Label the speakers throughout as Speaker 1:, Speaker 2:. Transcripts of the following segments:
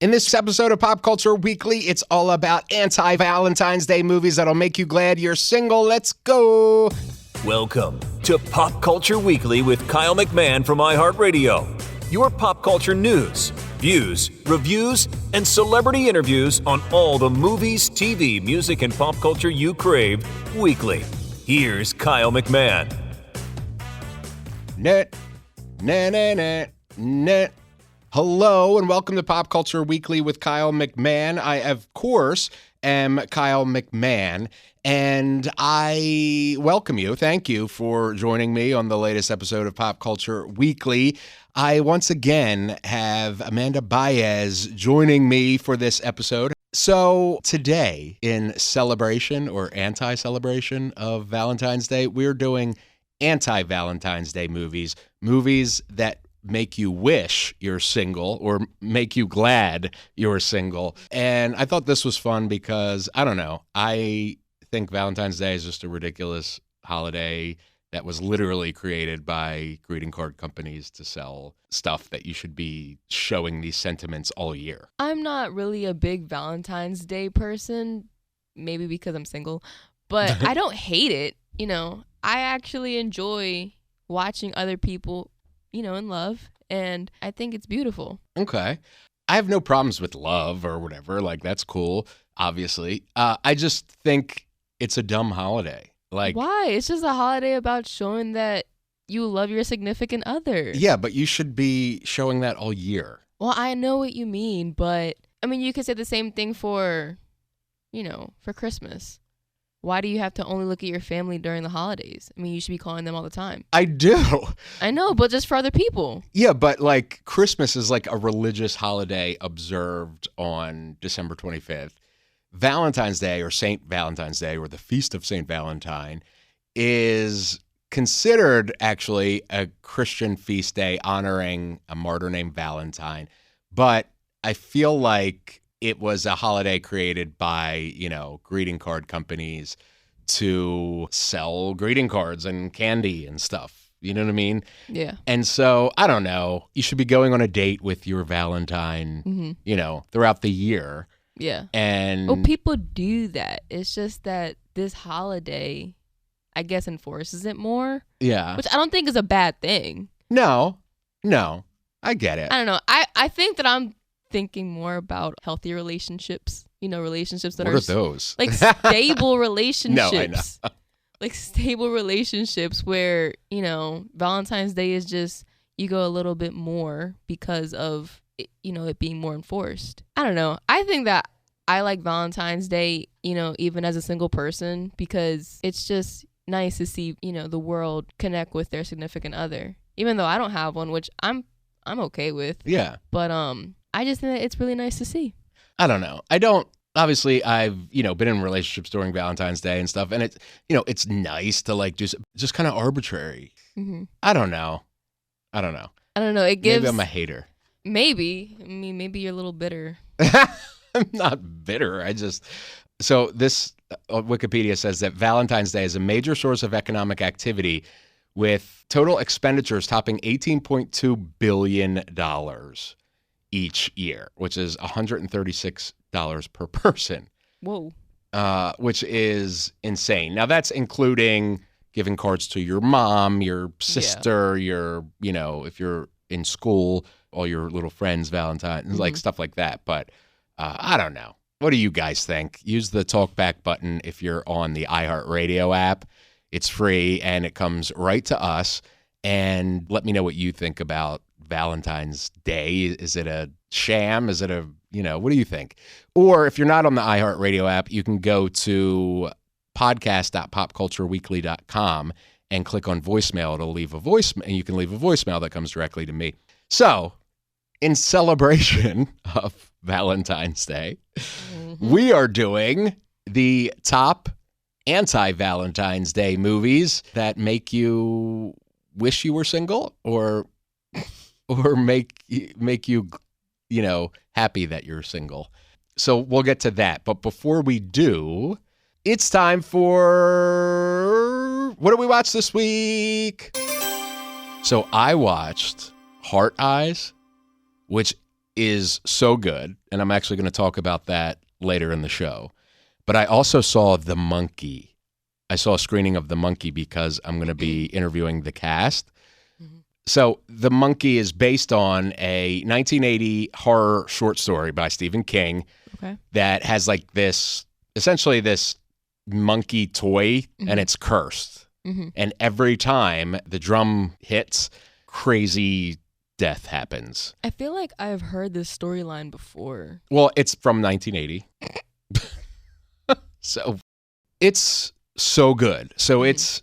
Speaker 1: In this episode of Pop Culture Weekly, it's all about anti-Valentine's Day movies that'll make you glad you're single. Let's go.
Speaker 2: Welcome to Pop Culture Weekly with Kyle McMahon from iHeartRadio. Your pop culture news, views, reviews, and celebrity interviews on all the movies, TV, music, and pop culture you crave weekly. Here's Kyle McMahon.
Speaker 1: Net. Hello and welcome to Pop Culture Weekly with Kyle McMahon. I, of course, am Kyle McMahon, and I welcome you. Thank you for joining me on the latest episode of Pop Culture Weekly. I once again have Amanda Baez joining me for this episode. So today, in celebration or anti-celebration of Valentine's Day, we're doing anti-Valentine's Day movies that make you wish you're single or make you glad you're single. And I thought this was fun because, I don't know, I think Valentine's Day is just a ridiculous holiday that was literally created by greeting card companies to sell stuff that you should be showing these sentiments all year.
Speaker 3: I'm not really a big Valentine's Day person, maybe because I'm single, but I don't hate it. You know, I actually enjoy watching other people in love, and I think it's beautiful.
Speaker 1: Okay. I have no problems with love or whatever. Like, that's cool, obviously. I just think it's a dumb holiday. Like,
Speaker 3: why? It's just a holiday about showing that you love your significant other.
Speaker 1: Yeah, but you should be showing that all year.
Speaker 3: Well, I know what you mean, but, I mean, you could say the same thing for Christmas. Why do you have to only look at your family during the holidays? I mean, you should be calling them all the time.
Speaker 1: I do.
Speaker 3: I know, but just for other people.
Speaker 1: Yeah, but like Christmas is like a religious holiday observed on December 25th. Valentine's Day or St. Valentine's Day or the Feast of St. Valentine is considered actually a Christian feast day honoring a martyr named Valentine. But I feel like it was a holiday created by, greeting card companies to sell greeting cards and candy and stuff. You know what I mean?
Speaker 3: Yeah.
Speaker 1: And so, I don't know, you should be going on a date with your Valentine, throughout the year.
Speaker 3: Yeah.
Speaker 1: And
Speaker 3: well, people do that. It's just that this holiday, I guess, enforces it more.
Speaker 1: Yeah.
Speaker 3: Which I don't think is a bad thing.
Speaker 1: No, I get it.
Speaker 3: I don't know. I think that I'm thinking more about healthy relationships, relationships that
Speaker 1: what are those?
Speaker 3: Like stable relationships.
Speaker 1: No, I know.
Speaker 3: Like stable relationships where, Valentine's Day is just, you go a little bit more because of, it being more enforced. I don't know. I think that I like Valentine's Day, even as a single person, because it's just nice to see, the world connect with their significant other, even though I don't have one, which I'm okay with.
Speaker 1: Yeah.
Speaker 3: But, I just think that it's really nice to see.
Speaker 1: I don't know. Obviously, I've, been in relationships during Valentine's Day and stuff. And it's, it's nice to like just kind of arbitrary.
Speaker 3: Mm-hmm.
Speaker 1: I don't know.
Speaker 3: It gives.
Speaker 1: Maybe I'm a hater.
Speaker 3: Maybe. I mean, maybe you're a little bitter.
Speaker 1: I'm not bitter. So this Wikipedia says that Valentine's Day is a major source of economic activity with total expenditures topping $18.2 billion each year, which is $136 per person.
Speaker 3: Whoa.
Speaker 1: Which is insane. Now that's including giving cards to your mom, your sister, your, if you're in school, all your little friends, Valentine, like stuff like that. But I don't know. What do you guys think? Use the talkback button if you're on the iHeartRadio app. It's free and it comes right to us. And let me know what you think about Valentine's Day. Is it a sham? Is it what do you think? Or if you're not on the iHeartRadio app, you can go to podcast.popcultureweekly.com and click on voicemail to leave a voicemail, and you can leave a voicemail that comes directly to me. So, in celebration of Valentine's Day, we are doing the top anti-Valentine's Day movies that make you wish you were single or make you, happy that you're single. So we'll get to that. But before we do, it's time for, what did we watch this week? So I watched Heart Eyes, which is so good, and I'm actually going to talk about that later in the show. But I also saw The Monkey. I saw a screening of The Monkey because I'm going to be interviewing the cast. Mm-hmm. So The Monkey is based on a 1980 horror short story by Stephen King that has like essentially this monkey toy, and it's cursed. Mm-hmm. And every time the drum hits, crazy death happens.
Speaker 3: I feel like I've heard this storyline before.
Speaker 1: Well, it's from 1980. So it's so good. So it's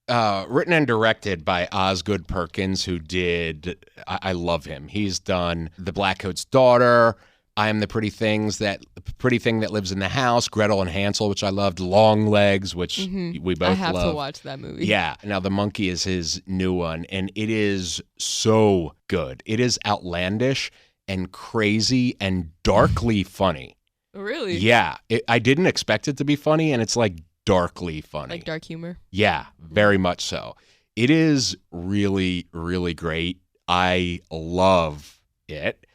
Speaker 1: written and directed by Osgood Perkins, who did, I love him. He's done The Blackcoat's Daughter, I Am the Pretty Thing That Lives in the House, Gretel and Hansel, which I loved, Long Legs, which we both love.
Speaker 3: I have to watch that movie.
Speaker 1: Yeah. Now The Monkey is his new one, and it is so good. It is outlandish and crazy and darkly funny.
Speaker 3: Really?
Speaker 1: Yeah. I didn't expect it to be funny, and it's like darkly funny.
Speaker 3: Like dark humor?
Speaker 1: Yeah, very much so. It is really, really great. I love it.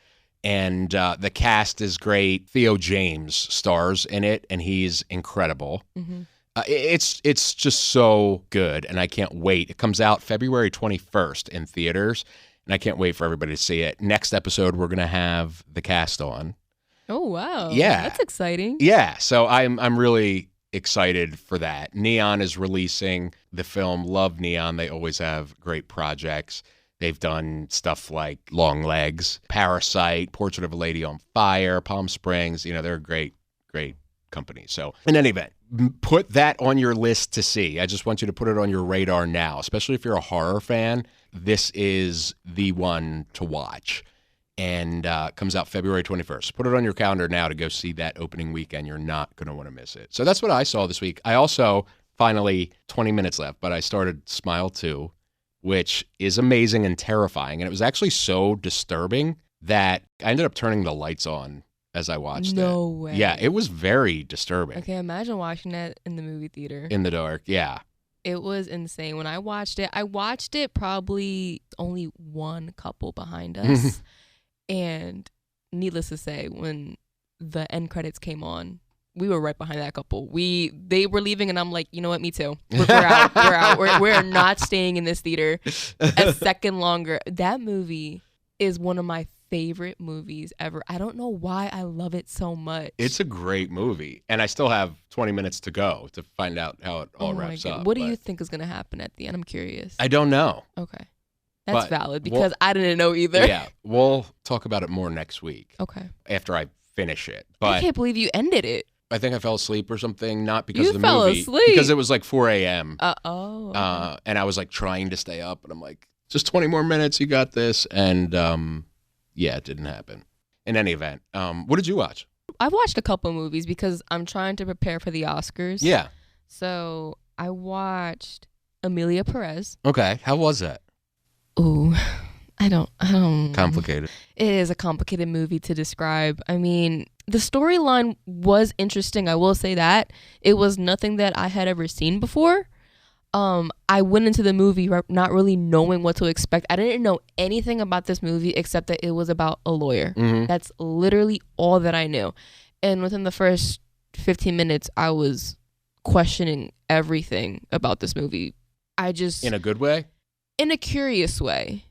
Speaker 1: And the cast is great. Theo James stars in it, and he's incredible. Mm-hmm. It's just so good, and I can't wait. It comes out February 21st in theaters, and I can't wait for everybody to see it. Next episode, we're going to have the cast on.
Speaker 3: Oh, wow.
Speaker 1: Yeah.
Speaker 3: That's exciting.
Speaker 1: Yeah, so I'm really excited for that. Neon is releasing the film. Love Neon. They always have great projects. They've done stuff like Long Legs, Parasite, Portrait of a Lady on Fire, Palm Springs. They're a great, great company. So in any event, put that on your list to see. I just want you to put it on your radar now, especially if you're a horror fan. This is the one to watch. And comes out February 21st. Put it on your calendar now to go see that opening weekend. You're not going to want to miss it. So that's what I saw this week. I also, finally, 20 minutes left, but I started Smile 2, which is amazing and terrifying. And it was actually so disturbing that I ended up turning the lights on as I watched it.
Speaker 3: No way.
Speaker 1: Yeah, it was very disturbing.
Speaker 3: Okay, imagine watching that in the movie theater.
Speaker 1: In the dark, yeah.
Speaker 3: It was insane. When I watched it probably only one couple behind us. And needless to say, when the end credits came on, we were right behind that couple. They were leaving, and I'm like, you know what? Me too. We're out. We're out. We're not staying in this theater a second longer. That movie is one of my favorite movies ever. I don't know why I love it so much.
Speaker 1: It's a great movie, and I still have 20 minutes to go to find out how it all wraps up.
Speaker 3: What do you think is going to happen at the end? I'm curious.
Speaker 1: I don't know.
Speaker 3: Okay. That's valid because I didn't know either.
Speaker 1: Yeah, we'll talk about it more next week.
Speaker 3: Okay.
Speaker 1: After I finish it. But
Speaker 3: I can't believe you ended it.
Speaker 1: I think I fell asleep or something, not because
Speaker 3: you
Speaker 1: of the
Speaker 3: fell
Speaker 1: movie.
Speaker 3: Asleep.
Speaker 1: Because it was like 4 a.m.
Speaker 3: Okay.
Speaker 1: And I was like trying to stay up, and I'm like, just 20 more minutes, you got this. And yeah, it didn't happen. In any event, what did you watch?
Speaker 3: I watched a couple movies because I'm trying to prepare for the Oscars.
Speaker 1: Yeah.
Speaker 3: So I watched Emilia Perez.
Speaker 1: Okay. How was that?
Speaker 3: Ooh, I don't.
Speaker 1: Complicated.
Speaker 3: It is a complicated movie to describe. I mean, the storyline was interesting. I will say that. It was nothing that I had ever seen before. I went into the movie not really knowing what to expect. I didn't know anything about this movie except that it was about a lawyer. Mm-hmm. That's literally all that I knew. And within the first 15 minutes, I was questioning everything about this movie. In a good way? In a curious way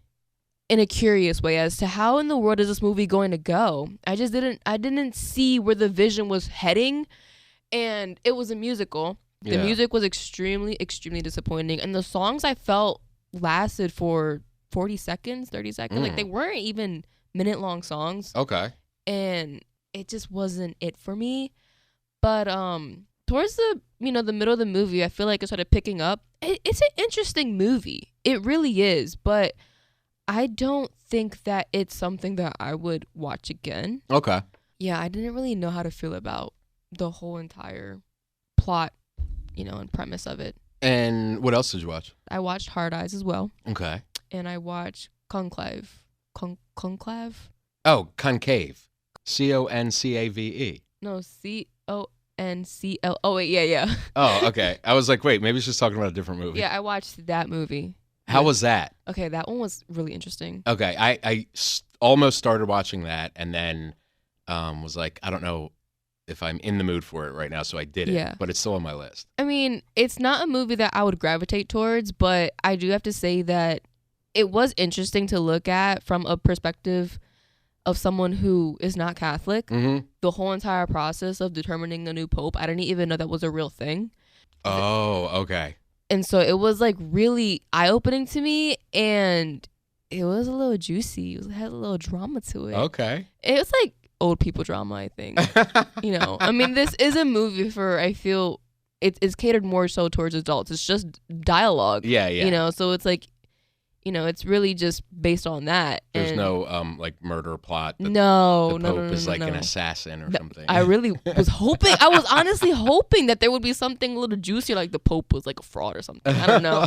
Speaker 3: as to how in the world is this movie going to go. I didn't see where the vision was heading, and it was a musical. The music was extremely, extremely disappointing, and the songs I felt lasted for 40 seconds, 30 seconds. Like, they weren't even minute-long songs.
Speaker 1: Okay.
Speaker 3: And it just wasn't it for me. But towards the middle of the movie, I feel like it started picking up. It's an interesting movie. It really is, but I don't think that it's something that I would watch again.
Speaker 1: Okay.
Speaker 3: Yeah, I didn't really know how to feel about the whole entire plot, and premise of it.
Speaker 1: And what else did you watch?
Speaker 3: I watched Hard Eyes as well.
Speaker 1: Okay.
Speaker 3: And I watched Conclave. Conclave?
Speaker 1: Oh, Concave. Concave.
Speaker 3: No, CONCL. Oh, wait, yeah.
Speaker 1: Oh, okay. I was like, wait, maybe she's talking about a different movie.
Speaker 3: Yeah, I watched that movie.
Speaker 1: How was that?
Speaker 3: Okay, that one was really interesting.
Speaker 1: Okay, I almost started watching that and then was like, I don't know if I'm in the mood for it right now, so I didn't.
Speaker 3: Yeah.
Speaker 1: But it's still on my list.
Speaker 3: I mean, it's not a movie that I would gravitate towards, but I do have to say that it was interesting to look at from a perspective of someone who is not Catholic.
Speaker 1: Mm-hmm.
Speaker 3: The whole entire process of determining a new pope, I didn't even know that was a real thing.
Speaker 1: Oh, okay.
Speaker 3: And so it was like really eye-opening to me, and it was a little juicy. It had a little drama to it.
Speaker 1: Okay.
Speaker 3: It was like old people drama, I think. I mean, this is a movie for, I feel, it's catered more so towards adults. It's just dialogue.
Speaker 1: Yeah.
Speaker 3: So it's like, it's really just based on that.
Speaker 1: There's
Speaker 3: and
Speaker 1: no like murder plot. The
Speaker 3: no,
Speaker 1: Pope is like an assassin or something.
Speaker 3: I really was hoping. I was honestly hoping that there would be something a little juicier, like the Pope was like a fraud or something. I don't know,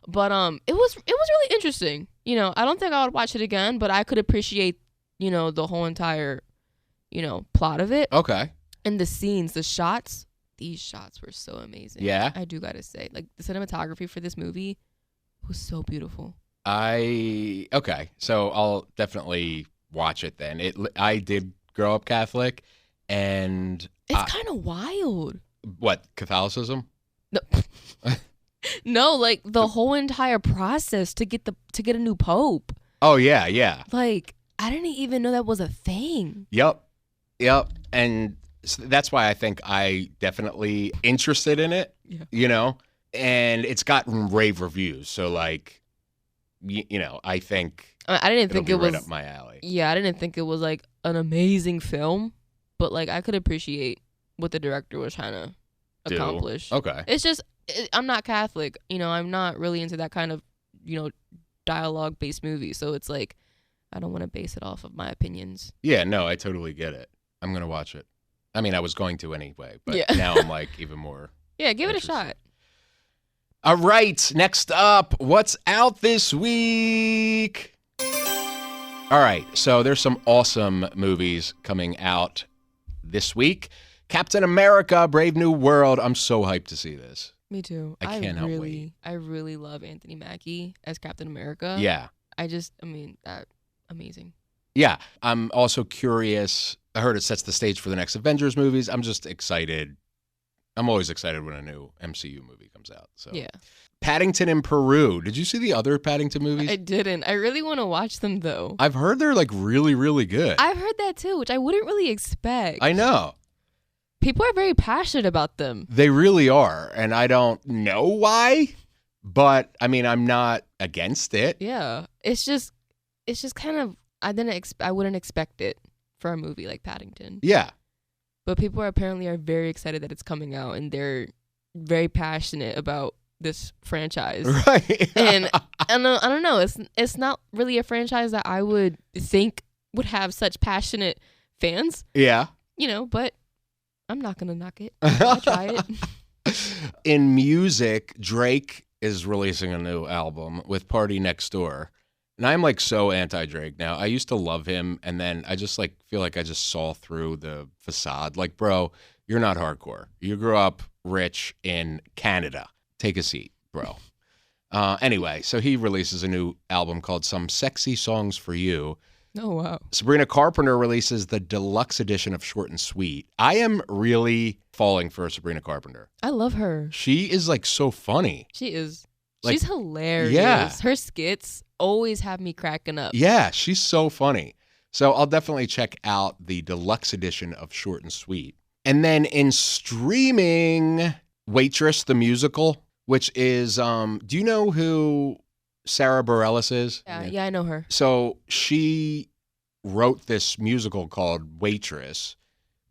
Speaker 3: but it was really interesting. I don't think I would watch it again, but I could appreciate the whole entire plot of it.
Speaker 1: Okay.
Speaker 3: And the scenes, the shots. These shots were so amazing.
Speaker 1: Yeah.
Speaker 3: I do gotta say, like the cinematography for this movie was so beautiful.
Speaker 1: Okay, so I'll definitely watch it then. I did grow up Catholic, and
Speaker 3: It's kind of wild.
Speaker 1: What, Catholicism?
Speaker 3: No, no, like the whole entire process to get a new pope.
Speaker 1: Oh yeah.
Speaker 3: Like I didn't even know that was a thing.
Speaker 1: Yep, and so that's why I think I definitely interested in it.
Speaker 3: Yeah.
Speaker 1: And it's gotten rave reviews, so like. I think
Speaker 3: I didn't think it was
Speaker 1: right up my alley.
Speaker 3: Yeah, I didn't think it was like an amazing film, but like I could appreciate what the director was trying to accomplish.
Speaker 1: Okay.
Speaker 3: It's just I'm not Catholic, I'm not really into that kind of dialogue based movie, so it's like I don't want to base it off of my opinions.
Speaker 1: Yeah, no, I totally get it. I'm gonna watch it. I mean, I was going to anyway, but now I'm like even more.
Speaker 3: Yeah, give it a shot.
Speaker 1: All right, next up, what's out this week? All right, so there's some awesome movies coming out this week. Captain America, Brave New World. I'm so hyped to see this.
Speaker 3: Me too.
Speaker 1: I cannot wait.
Speaker 3: I really love Anthony Mackie as Captain America.
Speaker 1: Yeah.
Speaker 3: Amazing.
Speaker 1: Yeah, I'm also curious. I heard it sets the stage for the next Avengers movies. I'm just excited. I'm always excited when a new MCU movie comes out. So
Speaker 3: yeah.
Speaker 1: Paddington in Peru. Did you see the other Paddington movies?
Speaker 3: I didn't. I really want to watch them though.
Speaker 1: I've heard they're like really, really good.
Speaker 3: I've heard that too, which I wouldn't really expect.
Speaker 1: I know.
Speaker 3: People are very passionate about them.
Speaker 1: They really are, and I don't know why, but I mean, I'm not against it.
Speaker 3: Yeah, it's just kind of I wouldn't expect it for a movie like Paddington.
Speaker 1: Yeah. But
Speaker 3: people apparently are very excited that it's coming out, and they're very passionate about this franchise.
Speaker 1: Right.
Speaker 3: And I don't know. It's not really a franchise that I would think would have such passionate fans.
Speaker 1: Yeah.
Speaker 3: But I'm not gonna knock it. I'll try it.
Speaker 1: In music, Drake is releasing a new album with Party Next Door. And I'm like so anti-Drake now. I used to love him, and then I just like feel like I just saw through the facade. Like, bro, you're not hardcore. You grew up rich in Canada. Take a seat, bro. Anyway, so he releases a new album called Some Sexy Songs for You.
Speaker 3: Oh, wow.
Speaker 1: Sabrina Carpenter releases the deluxe edition of Short and Sweet. I am really falling for Sabrina Carpenter.
Speaker 3: I love her.
Speaker 1: She is like so funny.
Speaker 3: She is.
Speaker 1: Like,
Speaker 3: she's hilarious.
Speaker 1: Yeah.
Speaker 3: Her skits always have me cracking up.
Speaker 1: Yeah, she's so funny. So I'll definitely check out the deluxe edition of Short and Sweet. And then in streaming, Waitress the Musical, which is, do you know who Sarah Bareilles is?
Speaker 3: Yeah, I know her.
Speaker 1: So she wrote this musical called Waitress,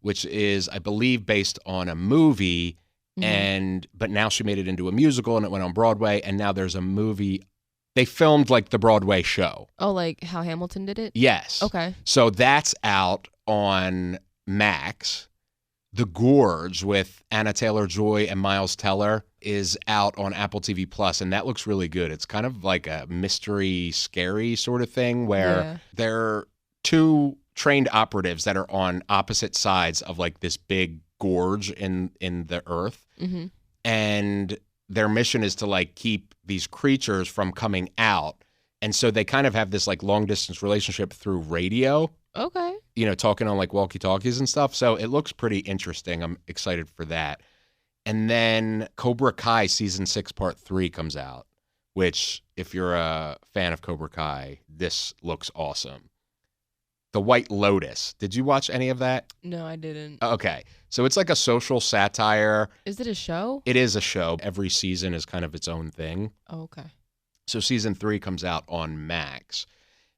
Speaker 1: which is, I believe, based on a movie. But now she made it into a musical and it went on Broadway, and now there's a movie. They filmed like the Broadway show.
Speaker 3: Oh, like how Hamilton did it?
Speaker 1: Yes.
Speaker 3: Okay.
Speaker 1: So that's out on Max. The Gorge with Anna Taylor-Joy and Miles Teller is out on Apple TV Plus, and that looks really good. It's kind of like a mystery, scary sort of thing where they're two trained operatives that are on opposite sides of like this big gorge in the earth. Mm-hmm. And their mission is to like keep these creatures from coming out. And so they kind of have this like long distance relationship through radio.
Speaker 3: Okay.
Speaker 1: You know, talking on like walkie-talkies and stuff. So it looks pretty interesting. I'm excited for that. And then Cobra Kai season 6 part 3 comes out, which if you're a fan of Cobra Kai, this looks awesome. The White Lotus. Did you watch any of that?
Speaker 3: No, I didn't.
Speaker 1: Okay. So it's like a social satire.
Speaker 3: Is it a show?
Speaker 1: It is a show. Every season is kind of its own thing.
Speaker 3: Oh, okay.
Speaker 1: So season 3 comes out on Max.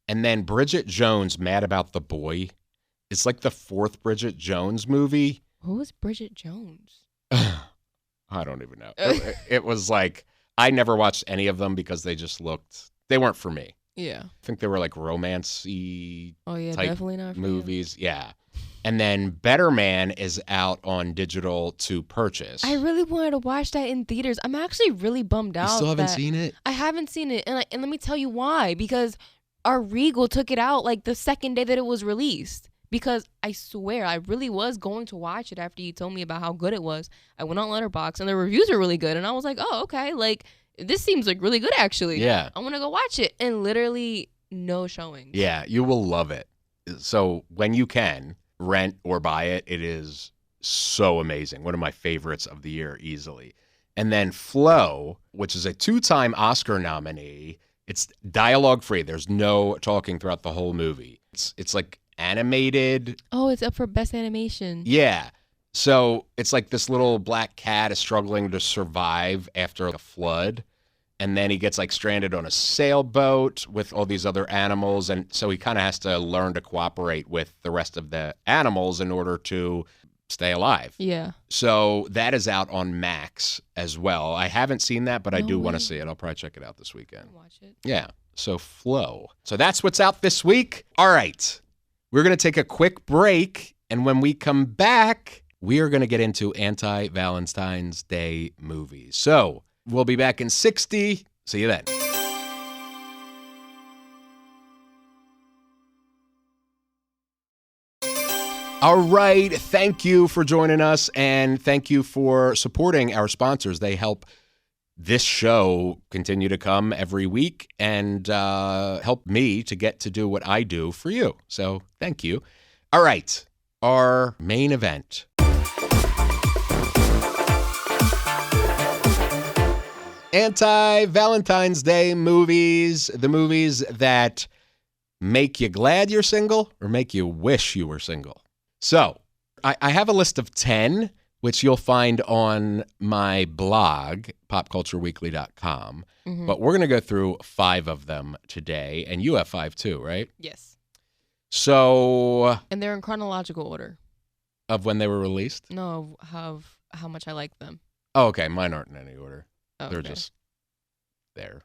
Speaker 1: And then Bridget Jones, Mad About the Boy. It's like the 4th Bridget Jones movie.
Speaker 3: Who is Bridget Jones?
Speaker 1: I don't even know. It was like, I never watched any of them because they weren't for me.
Speaker 3: Yeah.
Speaker 1: I think they were like romance-y
Speaker 3: Oh, yeah,
Speaker 1: type
Speaker 3: definitely not for
Speaker 1: movies. Yeah. And then Better Man is out on digital to purchase.
Speaker 3: I really wanted to watch that in theaters. I'm actually really bummed out.
Speaker 1: You still haven't
Speaker 3: that
Speaker 1: seen it?
Speaker 3: I haven't seen it. And let me tell you why. Because our Regal took it out like the second day that it was released. Because I swear, I really was going to watch it after you told me about how good it was. I went on Letterboxd and the reviews are really good. And I was like, oh, okay. Like, this seems like really good, actually.
Speaker 1: Yeah.
Speaker 3: I want to go watch it. And literally no showings.
Speaker 1: Yeah, you will love it. So when you can, rent or buy it, it is so amazing. One of my favorites of the year, easily. And then Flow, which is a 2-time Oscar nominee. It's dialogue free. There's no talking throughout the whole movie. It's like animated.
Speaker 3: Oh, it's up for Best Animation.
Speaker 1: Yeah. So it's like this little black cat is struggling to survive after a flood. And then he gets like stranded on a sailboat with all these other animals. And so he kind of has to learn to cooperate with the rest of the animals in order to stay alive.
Speaker 3: Yeah.
Speaker 1: So that is out on Max as well. I haven't seen that, but I
Speaker 3: No
Speaker 1: do want to
Speaker 3: way.
Speaker 1: see it. I'll probably check it out this weekend.
Speaker 3: Watch it.
Speaker 1: Yeah. So Flow. So that's what's out this week. All right. We're going to take a quick break. And when we come back, we are going to get into anti-Valentine's Day movies. So we'll be back in 60. See you then. All right. Thank you for joining us, and thank you for supporting our sponsors. They help this show continue to come every week and help me to get to do what I do for you. So thank you. All right. Our main event. Anti-Valentine's Day movies, the movies that make you glad you're single or make you wish you were single. So I have a list of 10, which you'll find on my blog, popcultureweekly.com.
Speaker 3: Mm-hmm.
Speaker 1: But we're going to go through 5 of them today, and you have 5 too, right?
Speaker 3: Yes.
Speaker 1: So...
Speaker 3: And they're in chronological order.
Speaker 1: Of when they were released?
Speaker 3: No, of how much I like them.
Speaker 1: Oh, okay. Mine aren't in any order.
Speaker 3: Oh,
Speaker 1: They're
Speaker 3: okay.
Speaker 1: just there.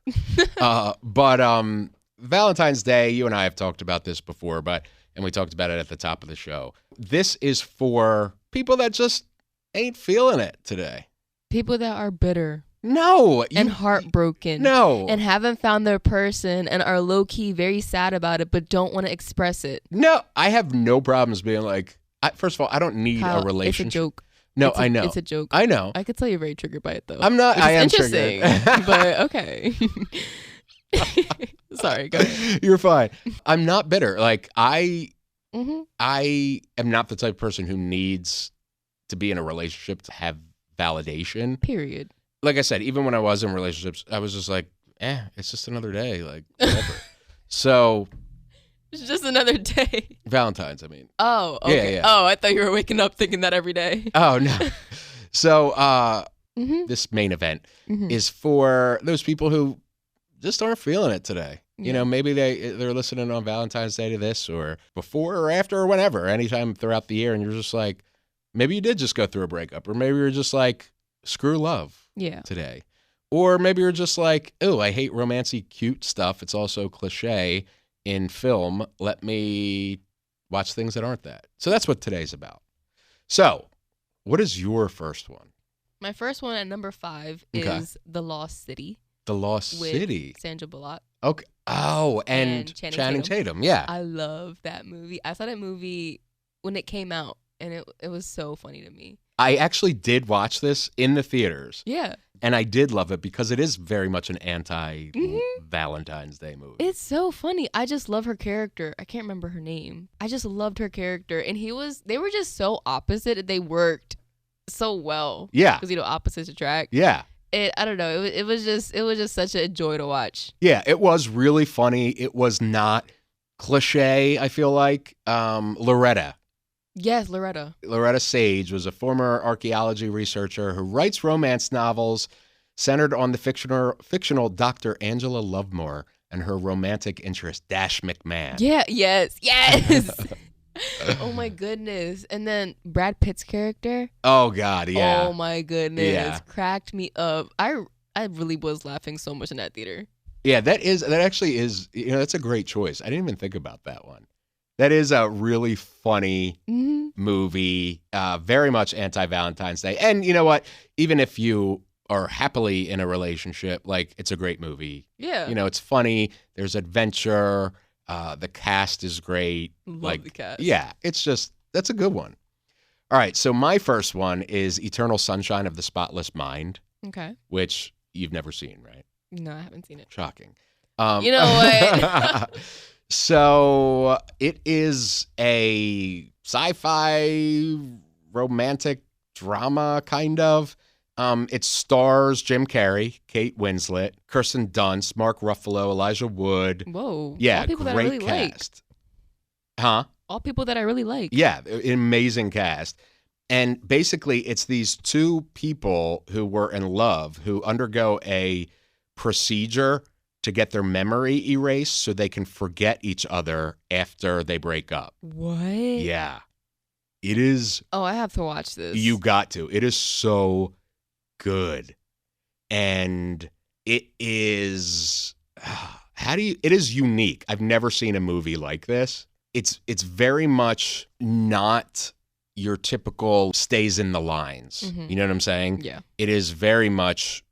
Speaker 1: But Valentine's Day, you and I have talked about this before, and we talked about it at the top of the show. This is for people that just ain't feeling it today.
Speaker 3: People that are bitter.
Speaker 1: No.
Speaker 3: And heartbroken.
Speaker 1: No.
Speaker 3: And haven't found their person and are low-key very sad about it, but don't want to express it.
Speaker 1: No. I have no problems being like, first of all, I don't need
Speaker 3: Kyle,
Speaker 1: a relationship.
Speaker 3: It's a joke.
Speaker 1: No, I know.
Speaker 3: It's a joke.
Speaker 1: I know.
Speaker 3: I could tell you're very triggered by it, though.
Speaker 1: I'm not. I am
Speaker 3: interesting,
Speaker 1: triggered.
Speaker 3: but okay. Sorry, go ahead.
Speaker 1: You're fine. I'm not bitter. Like,
Speaker 3: Mm-hmm.
Speaker 1: I am not the type of person who needs to be in a relationship to have validation.
Speaker 3: Period.
Speaker 1: Like I said, even when I was in relationships, I was just like, it's just another day. Like, whatever. So.
Speaker 3: It's just another day.
Speaker 1: Valentine's, I mean.
Speaker 3: Oh, okay.
Speaker 1: Yeah.
Speaker 3: Oh, I thought you were waking up thinking that every day.
Speaker 1: Oh, no. So,
Speaker 3: Mm-hmm.
Speaker 1: this main event
Speaker 3: Mm-hmm.
Speaker 1: is for those people who just aren't feeling it today. You
Speaker 3: Yeah.
Speaker 1: know, maybe they're listening on Valentine's Day to this or before or after or whenever, anytime throughout the year. And you're just like, maybe you did just go through a breakup, or maybe you're just like, screw love
Speaker 3: Yeah.
Speaker 1: today. Or maybe you're just like, oh, I hate romancy cute stuff. It's also cliche in film. Let me watch things that aren't that. So that's what today's about. So what is your first one?
Speaker 3: My first one at number 5
Speaker 1: Okay.
Speaker 3: is The Lost City.
Speaker 1: The Lost
Speaker 3: with
Speaker 1: City.
Speaker 3: Sandra Bullock.
Speaker 1: Okay. Oh, and
Speaker 3: And Channing
Speaker 1: Channing Tatum. Yeah.
Speaker 3: I love that movie. I saw that movie when it came out and it was so funny to me.
Speaker 1: I actually did watch this in the theaters.
Speaker 3: Yeah.
Speaker 1: And I did love it because it is very much an anti-Valentine's Day movie.
Speaker 3: It's so funny. I just love her character. I can't remember her name. I just loved her character. And they were just so opposite. They worked so well.
Speaker 1: Yeah.
Speaker 3: Because, opposites attract.
Speaker 1: Yeah.
Speaker 3: I don't know. It was just such a joy to watch.
Speaker 1: Yeah, it was really funny. It was not cliche, I feel like. Loretta.
Speaker 3: Yes, Loretta.
Speaker 1: Loretta Sage was a former archaeology researcher who writes romance novels centered on the fictional Dr. Angela Lovemore and her romantic interest, Dash McMahon.
Speaker 3: Yeah, yes. Oh my goodness. And then Brad Pitt's character.
Speaker 1: Oh God, yeah.
Speaker 3: Oh my goodness.
Speaker 1: Yeah.
Speaker 3: Cracked me up. I really was laughing so much in that theater.
Speaker 1: Yeah, that actually is, that's a great choice. I didn't even think about that one. That is a really funny movie, very much anti-Valentine's Day. And you know what? Even if you are happily in a relationship, like, it's a great movie.
Speaker 3: Yeah.
Speaker 1: It's funny. There's adventure. The cast is great.
Speaker 3: Love the cast.
Speaker 1: Yeah, that's a good one. All right, so my first one is Eternal Sunshine of the Spotless Mind.
Speaker 3: Okay.
Speaker 1: Which you've never seen, right?
Speaker 3: No, I haven't seen it.
Speaker 1: Shocking.
Speaker 3: You know what?
Speaker 1: So it is a sci-fi romantic drama, kind of. It stars Jim Carrey, Kate Winslet, Kirsten Dunst, Mark Ruffalo, Elijah Wood.
Speaker 3: Whoa.
Speaker 1: Yeah,
Speaker 3: all people
Speaker 1: great
Speaker 3: that I really
Speaker 1: cast.
Speaker 3: Like.
Speaker 1: Huh?
Speaker 3: All people that I really like.
Speaker 1: Yeah, amazing cast. And basically, it's these two people who were in love who undergo a procedure to get their memory erased so they can forget each other after they break up.
Speaker 3: What?
Speaker 1: Yeah. It is.
Speaker 3: Oh, I have to watch this.
Speaker 1: You got to. It is so good. And it is. It is unique. I've never seen a movie like this. It's very much not your typical stays in the lines.
Speaker 3: Mm-hmm.
Speaker 1: You know what I'm saying?
Speaker 3: Yeah.
Speaker 1: It is very much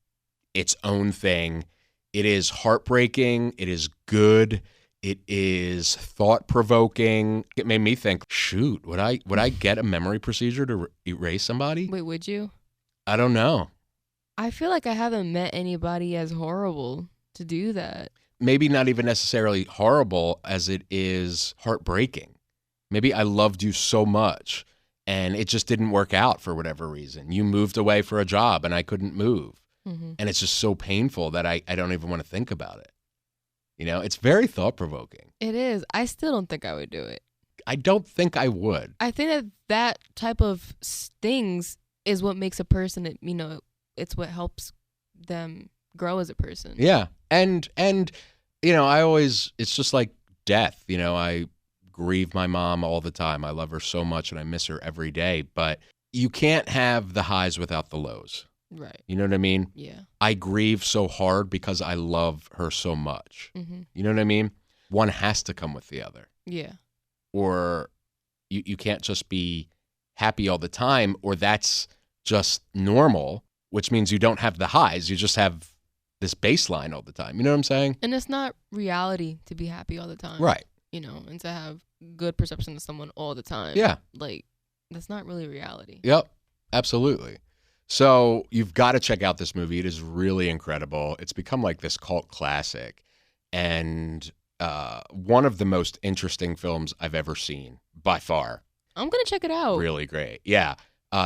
Speaker 1: its own thing. It is heartbreaking. It is good. It is thought-provoking. It made me think, shoot, would I get a memory procedure to erase somebody?
Speaker 3: Wait, would you?
Speaker 1: I don't know.
Speaker 3: I feel like I haven't met anybody as horrible to do that.
Speaker 1: Maybe not even necessarily horrible as it is heartbreaking. Maybe I loved you so much and it just didn't work out for whatever reason. You moved away for a job and I couldn't move.
Speaker 3: Mm-hmm.
Speaker 1: And it's just so painful that I don't even want to think about it. It's very thought-provoking.
Speaker 3: It is. I still don't think I would do it.
Speaker 1: I don't think I would.
Speaker 3: I think that type of things is what makes a person, it's what helps them grow as a person.
Speaker 1: Yeah. And it's just like death. I grieve my mom all the time. I love her so much and I miss her every day. But you can't have the highs without the lows.
Speaker 3: Right.
Speaker 1: You know what I mean?
Speaker 3: Yeah.
Speaker 1: I grieve so hard because I love her so much.
Speaker 3: Mm-hmm.
Speaker 1: You know what I mean? One has to come with the other.
Speaker 3: Yeah.
Speaker 1: Or you can't just be happy all the time, or that's just normal, which means you don't have the highs. You just have this baseline all the time. You know what I'm saying?
Speaker 3: And it's not reality to be happy all the time.
Speaker 1: Right.
Speaker 3: And to have good perception of someone all the time.
Speaker 1: Yeah.
Speaker 3: Like, that's not really reality.
Speaker 1: Yep. Absolutely. So you've got to check out this movie. It is really incredible. It's become like this cult classic and one of the most interesting films I've ever seen by far.
Speaker 3: I'm going to check it out.
Speaker 1: Really great. Yeah.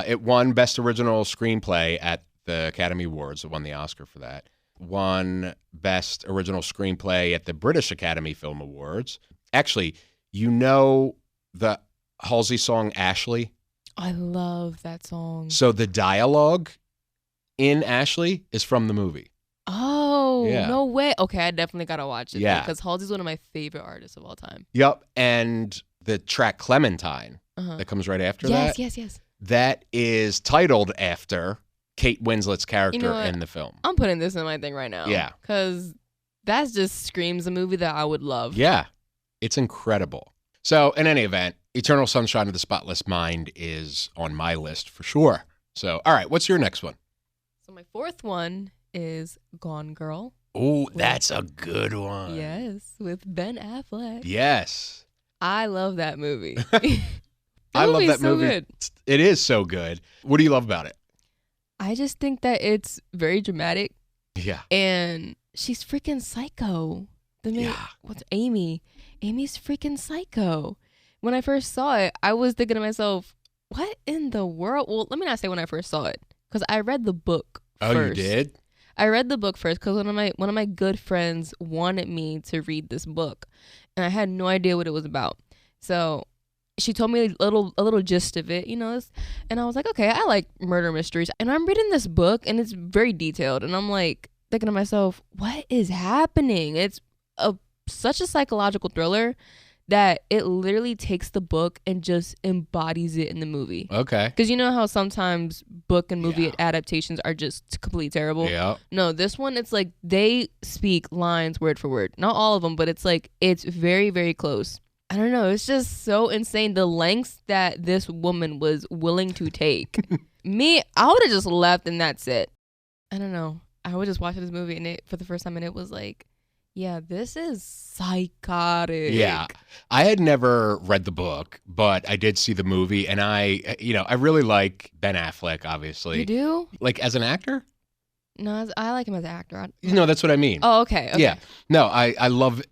Speaker 1: It won Best Original Screenplay at the Academy Awards. It won the Oscar for that. Won Best Original Screenplay at the British Academy Film Awards. Actually, the Halsey song Ashley?
Speaker 3: I love that song.
Speaker 1: So the dialogue in Ashley is from the movie.
Speaker 3: Oh,
Speaker 1: Yeah.
Speaker 3: No way. Okay, I definitely got to watch it.
Speaker 1: Yeah.
Speaker 3: Because Halsey's one of my favorite artists of all time.
Speaker 1: Yep. And the track Clementine that comes right after that.
Speaker 3: Yes.
Speaker 1: That is titled after Kate Winslet's character
Speaker 3: what?
Speaker 1: in the film.
Speaker 3: I'm putting this in my thing right now.
Speaker 1: Yeah.
Speaker 3: Because that just screams a movie that I would love.
Speaker 1: Yeah. It's incredible. So in any event, Eternal Sunshine of the Spotless Mind is on my list for sure. So, all right, what's your next one?
Speaker 3: So my fourth one is Gone Girl.
Speaker 1: Oh, that's a good one.
Speaker 3: Yes, with Ben Affleck.
Speaker 1: Yes.
Speaker 3: I love that movie.
Speaker 1: I love that
Speaker 3: so
Speaker 1: movie.
Speaker 3: Good.
Speaker 1: It is so good. What do you love about it?
Speaker 3: I just think that it's very dramatic.
Speaker 1: Yeah.
Speaker 3: And she's freaking psycho. What's Amy? Amy's freaking psycho. When I first saw it, I was thinking to myself, what in the world? Well, let me not say when I first saw it, because I read the book first.
Speaker 1: Oh, you did?
Speaker 3: I read the book first because one of my good friends wanted me to read this book, and I had no idea what it was about. So she told me a little gist of it, and I was like, okay, I like murder mysteries, and I'm reading this book, and it's very detailed, and I'm like thinking to myself, what is happening? It's such a psychological thriller that it literally takes the book and just embodies it in the movie.
Speaker 1: Okay.
Speaker 3: Because you know how sometimes book and movie adaptations are just completely terrible?
Speaker 1: Yeah.
Speaker 3: No, this one, it's like they speak lines word for word. Not all of them, but it's like, it's very, very close. I don't know. It's just so insane. The lengths that this woman was willing to take. Me, I would have just left and that's it. I don't know. I was just watching this movie and for the first time and it was like, yeah, this is psychotic.
Speaker 1: Yeah. I had never read the book, but I did see the movie, and I really like Ben Affleck, obviously.
Speaker 3: You do?
Speaker 1: Like, as an actor?
Speaker 3: No, I like him as an actor.
Speaker 1: That's what I mean.
Speaker 3: Oh, okay.
Speaker 1: Yeah. No, I love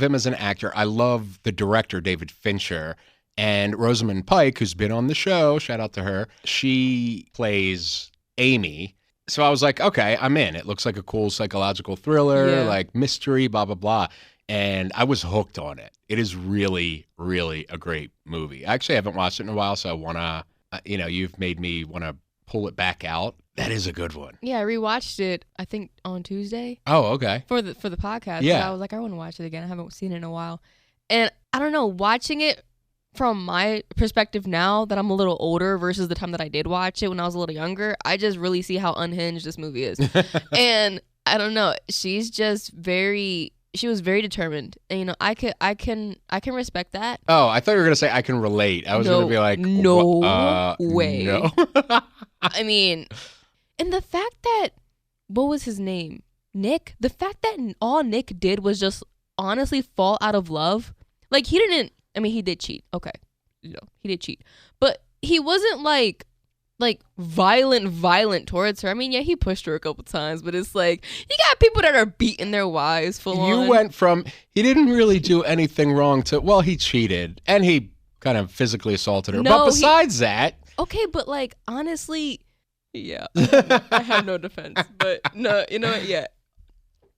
Speaker 1: him as an actor. I love the director, David Fincher, and Rosamund Pike, who's been on the show. Shout out to her. She plays Amy. So I was like, okay, I'm in. It looks like a cool psychological thriller, like mystery, blah, blah, blah. And I was hooked on it. It is really, really a great movie. I actually haven't watched it in a while, so I want to, you've made me want to pull it back out. That is a good one.
Speaker 3: Yeah, I rewatched it, I think, on Tuesday.
Speaker 1: Oh, okay.
Speaker 3: For the podcast.
Speaker 1: Yeah.
Speaker 3: So I was like, I want to watch it again. I haven't seen it in a while. And I don't know, watching it from my perspective now that I'm a little older versus the time that I did watch it when I was a little younger, I just really see how unhinged this movie is. And I don't know, she was very determined. And I can respect that.
Speaker 1: Oh, I thought you were going to say I can relate. I was going to be like,
Speaker 3: no way.
Speaker 1: No.
Speaker 3: I mean, and the fact that, what was his name? Nick? The fact that all Nick did was just honestly fall out of love. Like, he did cheat. Okay. He did cheat. But he wasn't like violent towards her. I mean, yeah, he pushed her a couple times, but it's like, you got people that are beating their wives full on.
Speaker 1: You went from, he didn't really do anything wrong to, well, he cheated and he kind of physically assaulted her.
Speaker 3: No,
Speaker 1: but besides that.
Speaker 3: Okay, but like, honestly, yeah, I have no defense. But no, you know what? Yeah.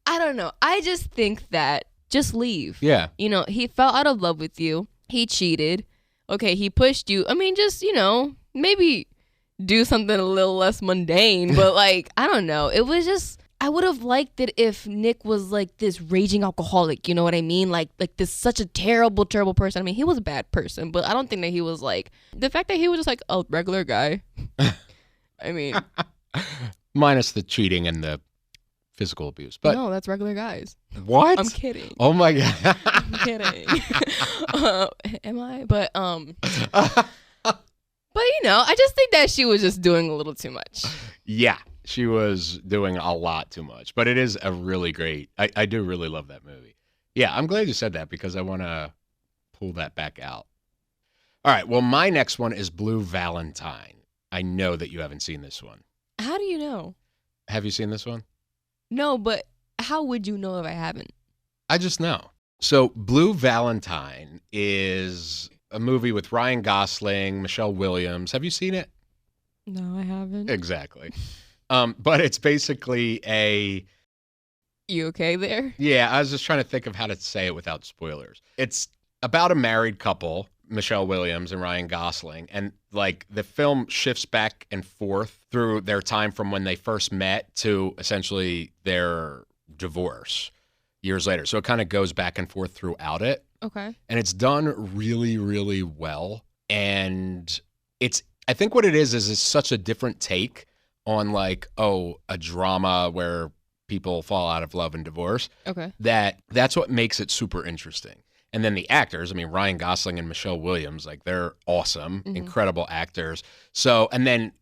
Speaker 3: I don't know. I just think that just leave.
Speaker 1: Yeah.
Speaker 3: He fell out of love with you. He cheated. Okay, he pushed you. I mean, just, maybe do something a little less mundane. But, like, I don't know. It was just, I would have liked it if Nick was, like, this raging alcoholic. You know what I mean? Like this such a terrible, terrible person. I mean, he was a bad person. But I don't think that he was, like, the fact that he was just, like, a regular guy. I mean.
Speaker 1: Minus the cheating and the physical abuse. But
Speaker 3: no, that's regular guys.
Speaker 1: What?
Speaker 3: I'm kidding.
Speaker 1: Oh my God.
Speaker 3: I'm kidding. Am I? But I just think that she was just doing a little too much.
Speaker 1: Yeah, she was doing a lot too much. But it is a really great, I do really love that movie. Yeah, I'm glad you said that because I want to pull that back out. All right, well, my next one is Blue Valentine. I know that you haven't seen this one.
Speaker 3: How do you know?
Speaker 1: Have you seen this one?
Speaker 3: No, but how would you know if I haven't?
Speaker 1: I just know. So Blue Valentine is a movie with Ryan Gosling, Michelle Williams. Have you seen it?
Speaker 3: No, I haven't.
Speaker 1: Exactly. But it's basically
Speaker 3: You okay there?
Speaker 1: Yeah, I was just trying to think of how to say it without spoilers. It's about a married couple, Michelle Williams and Ryan Gosling, and like the film shifts back and forth through their time from when they first met to essentially their divorce years later. So it kind of goes back and forth throughout it.
Speaker 3: Okay.
Speaker 1: And it's done really, really well. And I think what it is it's such a different take on like, a drama where people fall out of love and divorce.
Speaker 3: Okay.
Speaker 1: That's what makes it super interesting. And then the actors, I mean, Ryan Gosling and Michelle Williams, like they're awesome, incredible actors. So, and then,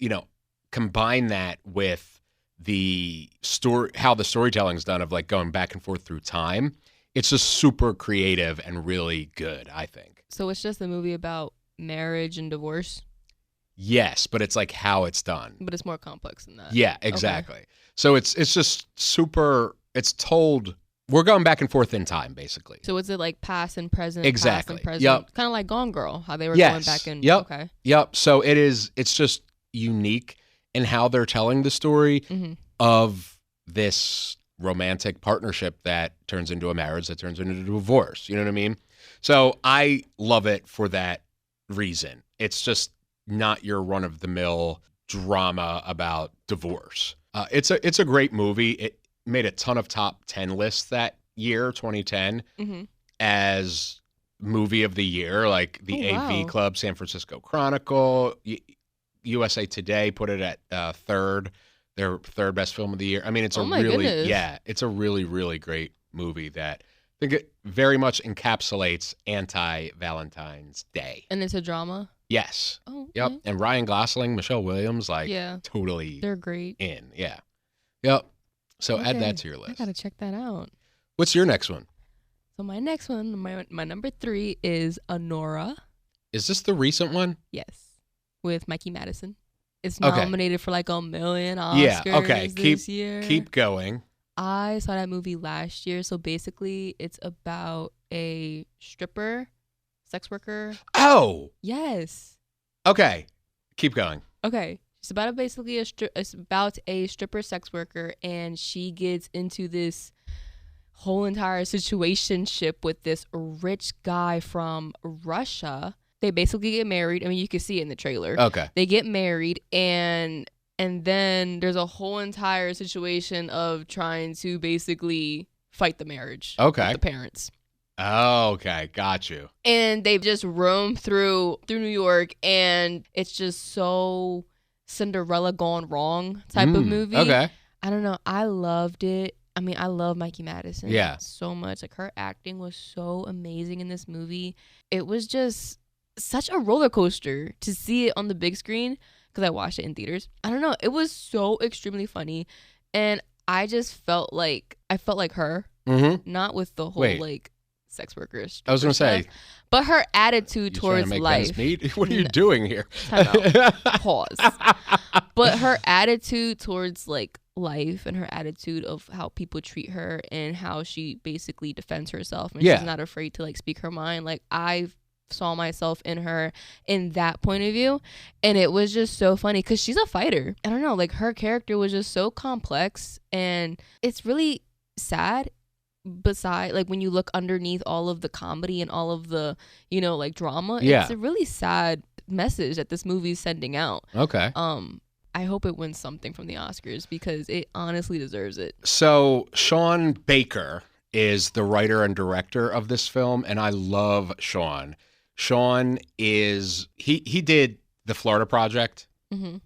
Speaker 1: combine that with the story, how the storytelling's done of like going back and forth through time. It's just super creative and really good, I think.
Speaker 3: So it's just a movie about marriage and divorce?
Speaker 1: Yes, but it's like how it's done.
Speaker 3: But it's more complex than that.
Speaker 1: Yeah, exactly. Okay. So it's just super, it's told, we're going back and forth in time, basically.
Speaker 3: So is it like past and present?
Speaker 1: Exactly.
Speaker 3: Past and present?
Speaker 1: Yep.
Speaker 3: Kind of like Gone Girl, how they were going back and,
Speaker 1: Yep.
Speaker 3: Okay.
Speaker 1: Yep. So it's just unique in how they're telling the story of this romantic partnership that turns into a marriage, that turns into a divorce. You know what I mean? So I love it for that reason. It's just not your run-of-the-mill drama about divorce. It's a great movie. It made a ton of top 10 lists that year, 2010, as movie of the year, like the AV Club, San Francisco Chronicle, USA Today put it at their third best film of the year. I mean, it's it's a really, really great movie that I think it very much encapsulates anti-Valentine's Day.
Speaker 3: And it's a drama?
Speaker 1: Yes.
Speaker 3: Oh, okay.
Speaker 1: Yep. And Ryan Gosling, Michelle Williams, totally
Speaker 3: they're great.
Speaker 1: in. Yeah. Yep. So add that to your list.
Speaker 3: I gotta check that out.
Speaker 1: What's your next one?
Speaker 3: So my next one, my number 3 is Honora.
Speaker 1: Is this the recent one?
Speaker 3: Yes. With Mikey Madison. It's nominated for like a million Oscars this year.
Speaker 1: Keep going.
Speaker 3: I saw that movie last year. So basically, it's about a stripper, sex worker.
Speaker 1: Oh.
Speaker 3: Yes.
Speaker 1: Okay. Keep going.
Speaker 3: Okay. It's about a stripper sex worker, and she gets into this whole entire situationship with this rich guy from Russia. They basically get married. I mean, you can see it in the trailer.
Speaker 1: Okay.
Speaker 3: They get married, and then there's a whole entire situation of trying to basically fight the marriage.
Speaker 1: Okay.
Speaker 3: With the parents.
Speaker 1: Oh, okay. Got you.
Speaker 3: And they just roam through New York, and it's just so Cinderella gone wrong type of movie.
Speaker 1: Okay.
Speaker 3: I don't know. I loved it. I mean, I love Mikey Madison so much. Like, her acting was so amazing in this movie. It was just such a roller coaster to see it on the big screen because I watched it in theaters. I don't know. It was so extremely funny. And I just felt like her, not with the whole like sex workers.
Speaker 1: I was going to say.
Speaker 3: But her attitude towards life.
Speaker 1: What are you doing here?
Speaker 3: Time out. Pause. But her attitude towards like life and her attitude of how people treat her and how she basically defends herself and she's not afraid to like speak her mind. Like, I saw myself in her in that point of view, and it was just so funny because she's a fighter. I don't know, like, her character was just so complex, and it's really sad. Beside, like, when you look underneath all of the comedy and all of the, you know, like, drama, it's a really sad message that this movie's sending out.
Speaker 1: Okay.
Speaker 3: I hope it wins something from the Oscars because it honestly deserves it.
Speaker 1: So Sean Baker is the writer and director of this film, and I love Sean. Sean is he did the Florida Project.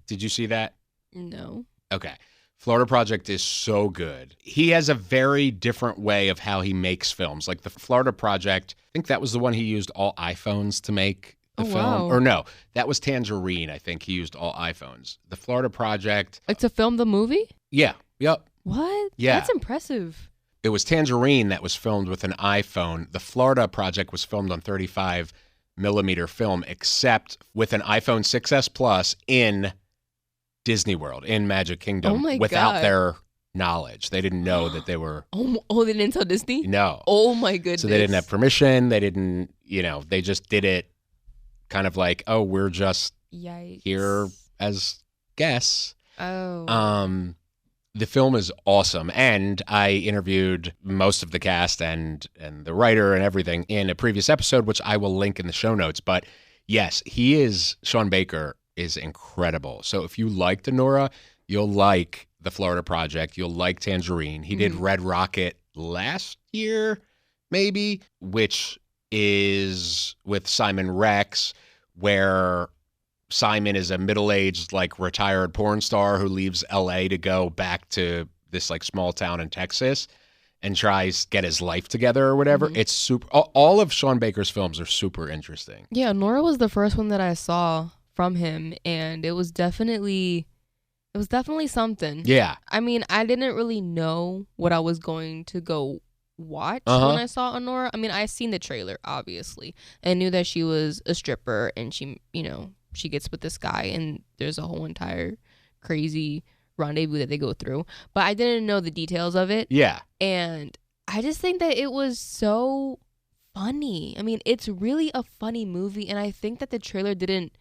Speaker 1: Did you see that?
Speaker 3: No.
Speaker 1: Okay. Florida Project is so good. He has a very different way of how he makes films. Like the Florida Project, I think that was the one he used all iPhones to make the film.
Speaker 3: Wow.
Speaker 1: Or no, that was Tangerine. I think he used all iPhones. The Florida Project.
Speaker 3: Like, to film the movie?
Speaker 1: Yeah. Yep.
Speaker 3: What?
Speaker 1: Yeah.
Speaker 3: That's impressive.
Speaker 1: It was Tangerine that was filmed with an iPhone. The Florida Project was filmed on 35 millimeter film, except with an iPhone 6S Plus in Disney World, in Magic Kingdom, without their knowledge. They didn't know that they were...
Speaker 3: Oh, they didn't tell Disney?
Speaker 1: No.
Speaker 3: Oh, my goodness.
Speaker 1: So they didn't have permission. They didn't, they just did it kind of like, oh, we're just here as guests.
Speaker 3: Oh.
Speaker 1: The film is awesome, and I interviewed most of the cast and the writer and everything in a previous episode, which I will link in the show notes. But yes, Sean Baker is incredible. So if you liked Honora, you'll like the Florida Project. You'll like Tangerine. He did Red Rocket last year, maybe, which is with Simon Rex, where Simon is a middle-aged, like, retired porn star who leaves LA to go back to this, like, small town in Texas and tries to get his life together or whatever. It's super. All of Sean Baker's films are super interesting.
Speaker 3: Yeah, Nora was the first one that I saw from him, and it was definitely something.
Speaker 1: Yeah.
Speaker 3: I mean, I didn't really know what I was going to go watch when I saw Honora. I mean, I seen the trailer, obviously, and knew that she was a stripper, and she, she gets with this guy, and there's a whole entire crazy rendezvous that they go through. But I didn't know the details of it.
Speaker 1: Yeah.
Speaker 3: And I just think that it was so funny. I mean, it's really a funny movie, and I think that the trailer didn't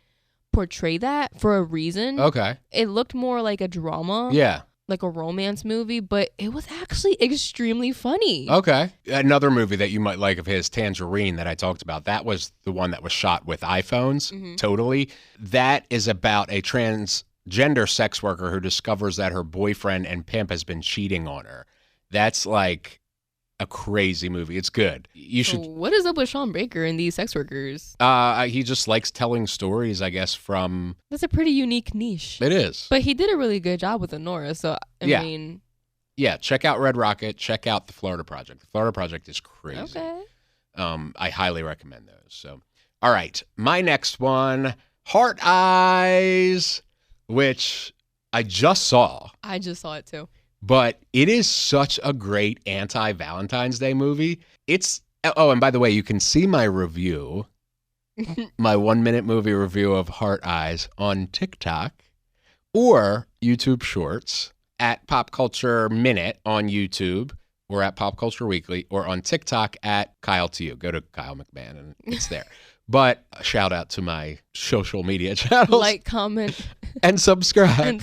Speaker 3: portray that for a reason.
Speaker 1: Okay.
Speaker 3: It looked more like a drama.
Speaker 1: Yeah.
Speaker 3: Like a romance movie, but it was actually extremely funny.
Speaker 1: Okay. Another movie that you might like of his, Tangerine, that I talked about, that was the one that was shot with iPhones. Totally. That is about a transgender sex worker who discovers that her boyfriend and pimp has been cheating on her. That's like a crazy movie. It's good. You should.
Speaker 3: What is up with Sean Baker and these sex workers?
Speaker 1: He just likes telling stories, I guess, from.
Speaker 3: That's a pretty unique niche.
Speaker 1: It is.
Speaker 3: But he did a really good job with Honora, so I mean.
Speaker 1: Yeah, check out Red Rocket. Check out The Florida Project. The Florida Project is crazy.
Speaker 3: Okay.
Speaker 1: I highly recommend those. So, all right, my next one, Heart Eyes, which I just saw.
Speaker 3: I just saw it too.
Speaker 1: But it is such a great anti-Valentine's Day movie. And by the way, you can see my review, my 1-minute movie review of Heart Eyes on TikTok or YouTube Shorts at Pop Culture Minute on YouTube or at Pop Culture Weekly or on TikTok at Kyle to You. Go to Kyle McMahon and it's there. But shout out to my social media channels.
Speaker 3: Like, comment,
Speaker 1: and subscribe.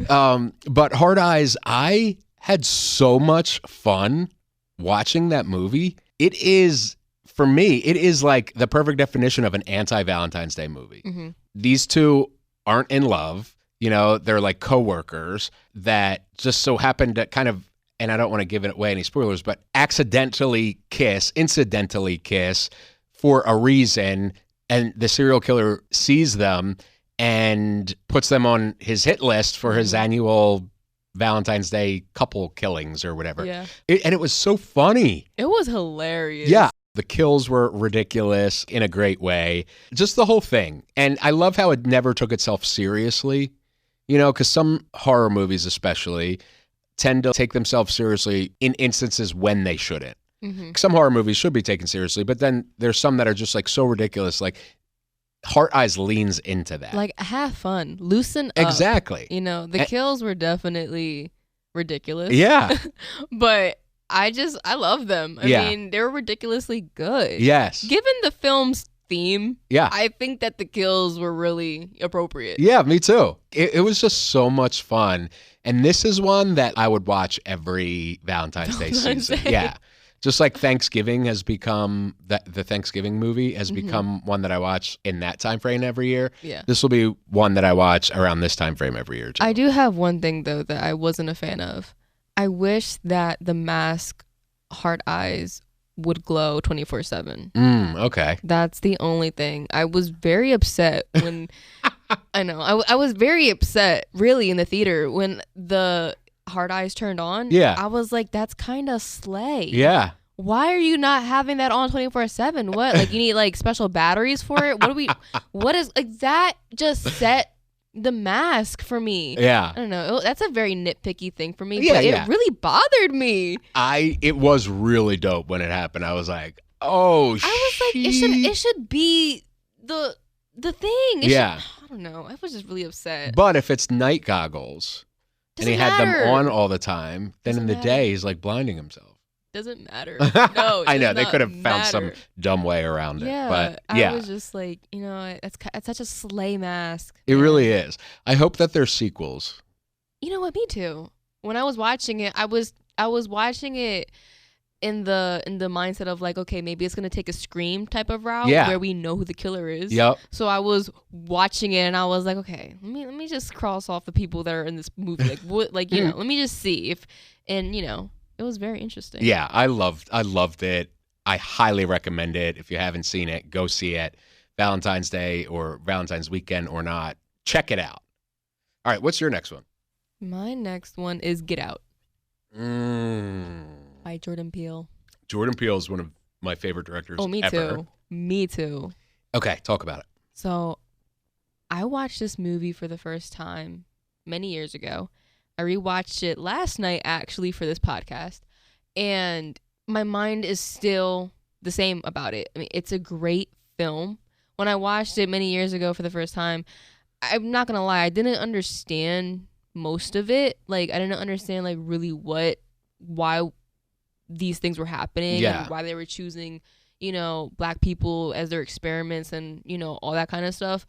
Speaker 1: But Heart Eyes, I had so much fun watching that movie. It is, for me, it is like the perfect definition of an anti-Valentine's Day movie. These two aren't in love. They're like coworkers that just so happen to kind of, and I don't want to give away any spoilers, but incidentally kiss for a reason, and the serial killer sees them and puts them on his hit list for his annual Valentine's Day couple killings or whatever.
Speaker 3: Yeah.
Speaker 1: And it was so funny.
Speaker 3: It was hilarious.
Speaker 1: Yeah. The kills were ridiculous in a great way. Just the whole thing. And I love how it never took itself seriously, because some horror movies especially tend to take themselves seriously in instances when they shouldn't. Some horror movies should be taken seriously, but then there's some that are just like so ridiculous. Like Heart Eyes leans into that.
Speaker 3: Like, have fun, loosen up.
Speaker 1: Exactly.
Speaker 3: The kills were definitely ridiculous.
Speaker 1: Yeah.
Speaker 3: But I love them. I mean, they were ridiculously good.
Speaker 1: Yes.
Speaker 3: Given the film's theme,
Speaker 1: yeah,
Speaker 3: I think that the kills were really appropriate.
Speaker 1: Yeah, me too. It was just so much fun. And this is one that I would watch every Valentine's Day season. Yeah. Just like Thanksgiving has become, the Thanksgiving movie has become one that I watch in that time frame every year.
Speaker 3: Yeah.
Speaker 1: This will be one that I watch around this time frame every year too.
Speaker 3: I do have one thing though that I wasn't a fan of. I wish that the mask Heart Eyes would glow 24/7.
Speaker 1: Okay.
Speaker 3: That's the only thing. I was very upset when I know. I was very upset really in the theater when the Heart Eyes turned on.
Speaker 1: Yeah.
Speaker 3: I was like, that's kind of slay.
Speaker 1: Yeah.
Speaker 3: Why are you not having that on 24/7? What? Like, you need like special batteries for it? What is like that just set the mask for me.
Speaker 1: Yeah.
Speaker 3: I don't know. That's a very nitpicky thing for me.
Speaker 1: Yeah,
Speaker 3: but
Speaker 1: yeah.
Speaker 3: it really bothered me.
Speaker 1: It was really dope when it happened. I was like, oh,
Speaker 3: I was like, it should be the thing.
Speaker 1: Yeah.
Speaker 3: I don't know. I was just really upset.
Speaker 1: But if it's night goggles and he had them on all the time, then in the day he's like blinding himself.
Speaker 3: Doesn't matter. No,
Speaker 1: I know they could have found some dumb way around it.
Speaker 3: Yeah,
Speaker 1: but
Speaker 3: I was just like, it's such a slay mask.
Speaker 1: It really is. I hope that there's sequels.
Speaker 3: You know what? Me too. When I was watching it, I was watching it in the mindset of like, okay, maybe it's gonna take a Scream type of route where we know who the killer is.
Speaker 1: Yep.
Speaker 3: So I was watching it and I was like, okay, let me just cross off the people that are in this movie. Like what? Like let me just see if it was very interesting.
Speaker 1: Yeah, I loved it. I highly recommend it. If you haven't seen it, go see it. Valentine's Day or Valentine's weekend or not, check it out. All right, what's your next one?
Speaker 3: My next one is Get Out. By Jordan Peele.
Speaker 1: Jordan Peele is one of my favorite directors
Speaker 3: me
Speaker 1: ever.
Speaker 3: too. Me too.
Speaker 1: Okay, talk about it.
Speaker 3: So, I watched this movie for the first time many years ago. I rewatched it last night actually for this podcast, and my mind is still the same about it. I mean, it's a great film. When I watched it many years ago for the first time, I'm not gonna lie, I didn't understand most of it. Like, I didn't understand like really why these things were happening and why they were choosing, Black people as their experiments and, all that kind of stuff.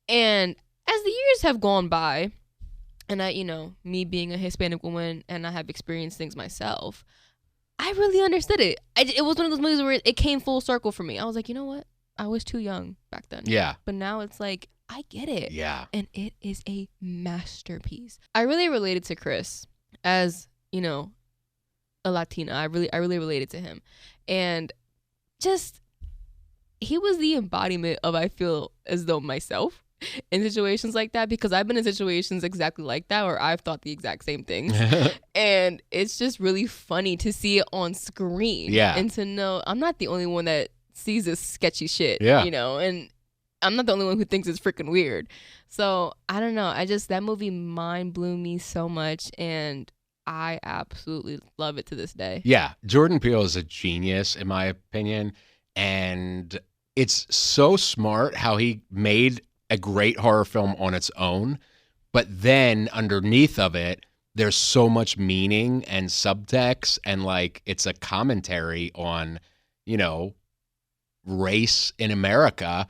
Speaker 3: And as the years have gone by, and I, me being a Hispanic woman and I have experienced things myself, I really understood it. It was one of those movies where it came full circle for me. I was like, you know what? I was too young back then.
Speaker 1: Yeah.
Speaker 3: But now it's like, I get it.
Speaker 1: Yeah.
Speaker 3: And it is a masterpiece. I really related to Chris as, a Latina. I really related to him. And just, he was the embodiment of, I feel as though, myself in situations like that, because I've been in situations exactly like that where I've thought the exact same things. And it's just really funny to see it on screen.
Speaker 1: Yeah.
Speaker 3: And to know I'm not the only one that sees this sketchy shit.
Speaker 1: Yeah.
Speaker 3: And I'm not the only one who thinks it's freaking weird. So I don't know. That movie mind blew me so much, and I absolutely love it to this day.
Speaker 1: Yeah. Jordan Peele is a genius, in my opinion. And it's so smart how he made a great horror film on its own, but then underneath of it, there's so much meaning and subtext, and like it's a commentary on, race in America.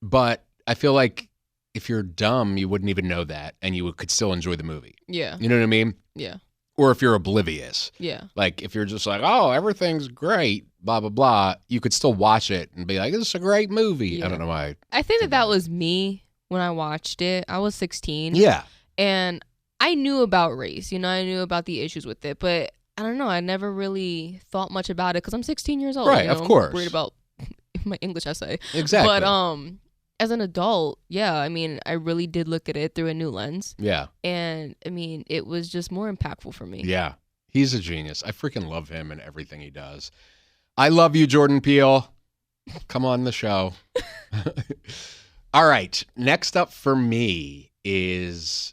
Speaker 1: But I feel like if you're dumb, you wouldn't even know that, and you could still enjoy the movie.
Speaker 3: Yeah.
Speaker 1: You know what I mean?
Speaker 3: Yeah.
Speaker 1: Or if you're oblivious.
Speaker 3: Yeah.
Speaker 1: Like if you're just like, oh, everything's great, blah, blah, blah, you could still watch it and be like, this is a great movie.
Speaker 3: Yeah.
Speaker 1: I don't know why.
Speaker 3: I think that was me when I watched it. I was 16.
Speaker 1: Yeah.
Speaker 3: And I knew about race. I knew about the issues with it. But I don't know. I never really thought much about it because I'm 16 years old.
Speaker 1: Right, of course.
Speaker 3: I'm worried about my English essay.
Speaker 1: Exactly.
Speaker 3: But as an adult, yeah, I mean, I really did look at it through a new lens.
Speaker 1: Yeah.
Speaker 3: And I mean, it was just more impactful for me.
Speaker 1: Yeah. He's a genius. I freaking love him and everything he does. I love you, Jordan Peele. Come on the show. All right. Next up for me is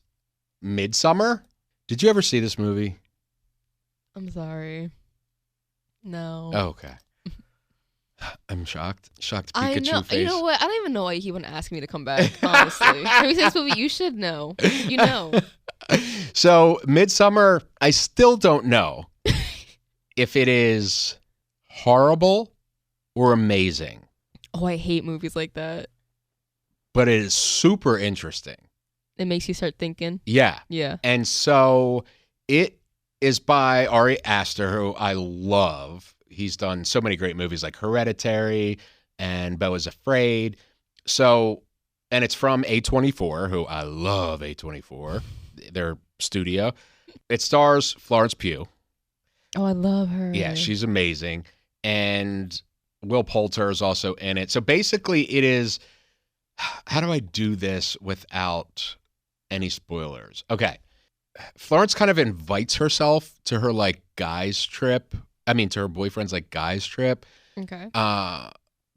Speaker 1: Midsommar. Did you ever see this movie?
Speaker 3: I'm sorry. No.
Speaker 1: Oh, okay. I'm shocked. Shocked Pikachu
Speaker 3: I know.
Speaker 1: face.
Speaker 3: You know what? I don't even know why you keep on asking me to come back, honestly. Have you seen this movie? You should know. You know.
Speaker 1: So, Midsommar, I still don't know if it is horrible or amazing.
Speaker 3: Oh, I hate movies like that.
Speaker 1: But it is super interesting.
Speaker 3: It makes you start thinking.
Speaker 1: Yeah.
Speaker 3: Yeah.
Speaker 1: And so it is by Ari Aster, who I love. He's done so many great movies like Hereditary and Beau is Afraid. So, and it's from A24, who I love A24, their studio. It stars Florence Pugh.
Speaker 3: Oh, I love her.
Speaker 1: Yeah, she's amazing. And Will Poulter is also in it. So basically it is, how do I do this without any spoilers? Okay. Florence kind of invites herself to her like guys trip. To her boyfriend's like guys trip.
Speaker 3: Okay.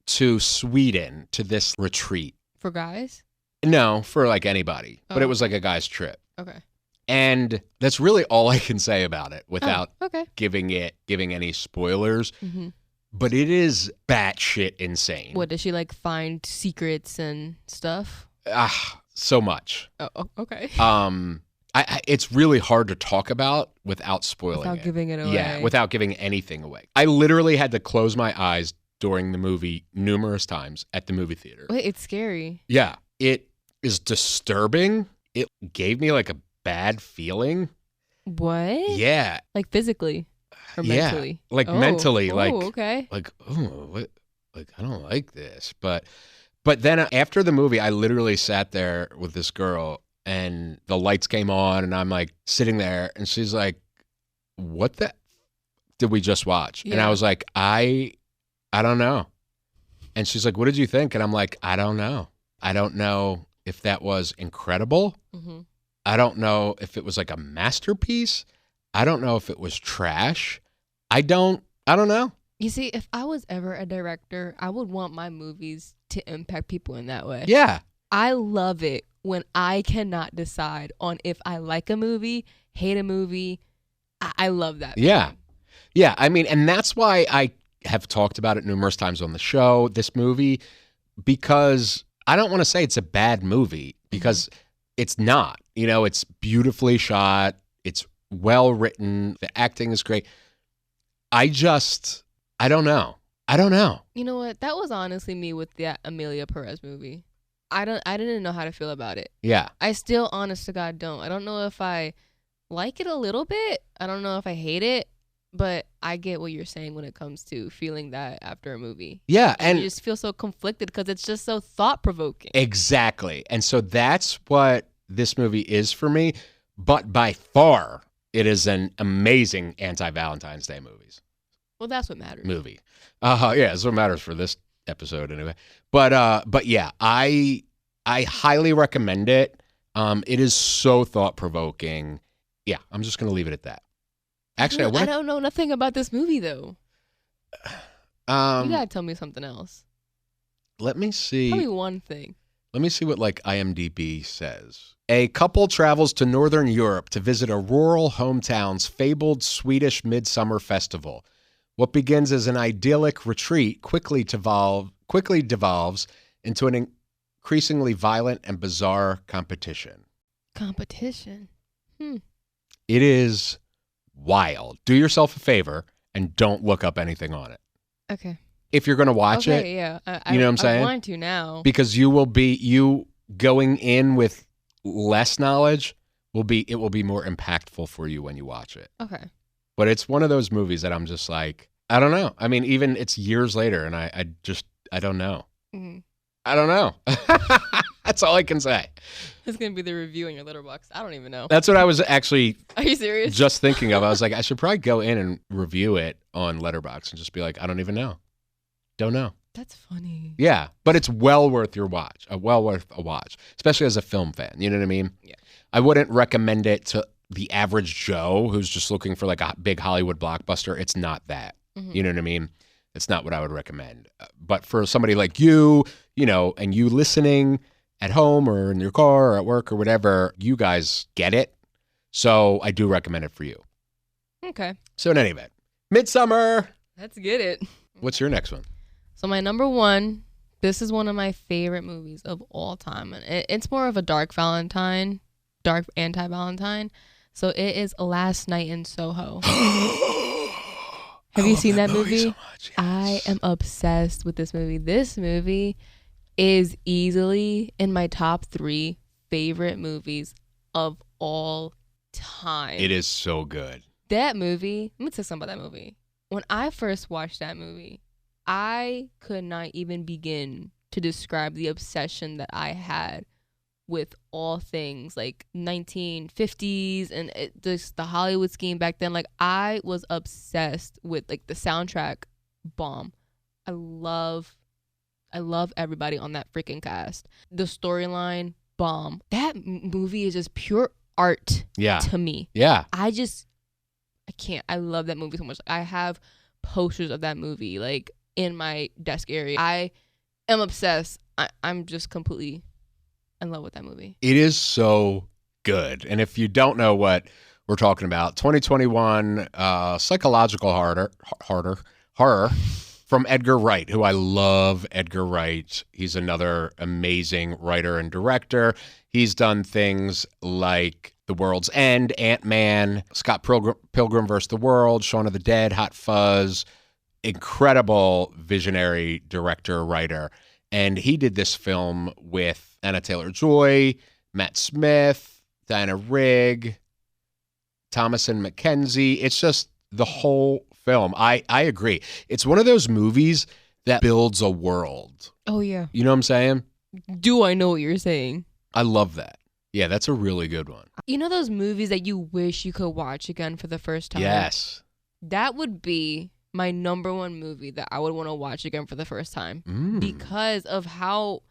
Speaker 1: To Sweden, to this retreat.
Speaker 3: For guys?
Speaker 1: No, for like anybody.
Speaker 3: Oh.
Speaker 1: But it was like a guy's trip.
Speaker 3: Okay.
Speaker 1: And that's really all I can say about it without
Speaker 3: okay.
Speaker 1: giving any spoilers.
Speaker 3: Mm-hmm.
Speaker 1: But it is batshit insane.
Speaker 3: What, does she like find secrets and stuff?
Speaker 1: So much.
Speaker 3: Oh, okay.
Speaker 1: It's really hard to talk about without spoiling
Speaker 3: without
Speaker 1: it.
Speaker 3: Giving it away.
Speaker 1: Yeah, without giving anything away. I literally had to close my eyes during the movie numerous times at the movie theater.
Speaker 3: Wait, it's scary.
Speaker 1: Yeah, it is disturbing. It gave me like a bad feeling.
Speaker 3: What?
Speaker 1: Yeah.
Speaker 3: Like physically or mentally?
Speaker 1: Yeah, like mentally.
Speaker 3: Oh,
Speaker 1: like,
Speaker 3: okay.
Speaker 1: Like, oh, what? Like, I don't like this. But then after the movie, I literally sat there with this girl and the lights came on and I'm like sitting there and she's like, what the did we just watch? Yeah. And I was like, I don't know. And she's like, what did you think? And I'm like, I don't know. I don't know if that was incredible. Mm-hmm. I don't know if it was like a masterpiece. I don't know if it was trash. I don't know.
Speaker 3: You see, if I was ever a director, I would want my movies to impact people in that way.
Speaker 1: Yeah.
Speaker 3: I love it when I cannot decide on if I like a movie, hate a movie. I love that.
Speaker 1: Yeah. Yeah, I mean, and that's why I have talked about it numerous times on the show, this movie, because I don't want to say it's a bad movie, because it's not. You know, it's beautifully shot. It's well written. The acting is great. I don't know.
Speaker 3: You know what? That was honestly me with the Amelia Perez movie. I didn't know how to feel about it.
Speaker 1: Yeah.
Speaker 3: I still, honest to God, don't. I don't know if I like it a little bit. I don't know if I hate it, but I get what you're saying when it comes to feeling that after a movie.
Speaker 1: Yeah. And
Speaker 3: you just feel so conflicted because it's just so thought-provoking.
Speaker 1: Exactly. And so that's what this movie is for me. But by far, it is an amazing anti-Valentine's Day
Speaker 3: Well, that's what matters.
Speaker 1: movie. Yeah, that's what matters for this episode anyway. But yeah, I highly recommend it. It is so thought-provoking. Yeah, I'm just going to leave it at that. Actually,
Speaker 3: I don't know nothing about this movie, though. You gotta tell me something else.
Speaker 1: Let me see.
Speaker 3: Tell me one thing.
Speaker 1: Let me see what like IMDb says. A couple travels to Northern Europe to visit a rural hometown's fabled Swedish midsummer festival. What begins as an idyllic retreat quickly devolves into an increasingly violent and bizarre competition.
Speaker 3: Competition?
Speaker 1: It is wild. Do yourself a favor and don't look up anything on it.
Speaker 3: Okay.
Speaker 1: If you're going to watch it,
Speaker 3: yeah.
Speaker 1: you know what I'm saying?
Speaker 3: I want to now.
Speaker 1: Because you going in with less knowledge it will be more impactful for you when you watch it.
Speaker 3: Okay.
Speaker 1: But it's one of those movies that I'm just like, I don't know. I mean, even it's years later and I don't know.
Speaker 3: Mm-hmm.
Speaker 1: I don't know. That's all I can say.
Speaker 3: It's going to be the review in your letterbox. I don't even know.
Speaker 1: That's what I was actually
Speaker 3: Are you serious?
Speaker 1: just thinking of. I was like, I should probably go in and review it on Letterboxd and just be like, I don't even know. Don't know.
Speaker 3: That's funny.
Speaker 1: Yeah, but it's well worth your watch. Well worth a watch, especially as a film fan. You know what I mean?
Speaker 3: Yeah.
Speaker 1: I wouldn't recommend it to the average Joe who's just looking for like a big Hollywood blockbuster. It's not that.
Speaker 3: Mm-hmm.
Speaker 1: You know what I mean? It's not what I would recommend. But for somebody like you, and you listening at home or in your car or at work or whatever, you guys get it. So I do recommend it for you.
Speaker 3: Okay.
Speaker 1: So in any event, Midsummer.
Speaker 3: Let's get it.
Speaker 1: What's your next one?
Speaker 3: So my number one, this is one of my favorite movies of all time. And it's more of a dark anti-Valentine. So it is Last Night in Soho. Have you seen that movie?
Speaker 1: So much, yes.
Speaker 3: I am obsessed with this movie. This movie is easily in my top 3 favorite movies of all time.
Speaker 1: It is so good.
Speaker 3: That movie, let me tell you something about that movie. When I first watched that movie, I could not even begin to describe the obsession that I had with all things like 1950s and just the Hollywood scheme back then. Like, I was obsessed with like the soundtrack bomb. I love everybody on that freaking cast. The storyline bomb. That movie is just pure art to me.
Speaker 1: Yeah.
Speaker 3: I can't. I love that movie so much. I have posters of that movie like in my desk area. I am obsessed. I'm just completely in love with that movie.
Speaker 1: It is so good. And if you don't know what we're talking about, 2021 psychological horror from Edgar Wright, who I love. Edgar Wright. He's another amazing writer and director. He's done things like The World's End, Ant-Man, Scott Pilgrim vs. the World, Shaun of the Dead, Hot Fuzz. Incredible visionary director, writer. And he did this film with Anna Taylor-Joy, Matt Smith, Diana Rigg, Thomasin McKenzie. It's just the whole film. I agree. It's one of those movies that builds a world.
Speaker 3: Oh, yeah.
Speaker 1: You know what I'm saying?
Speaker 3: Do I know what you're saying?
Speaker 1: I love that. Yeah, that's a really good one.
Speaker 3: You know those movies that you wish you could watch again for the first time?
Speaker 1: Yes.
Speaker 3: That would be my number one movie that I would want to watch again for the first time because of how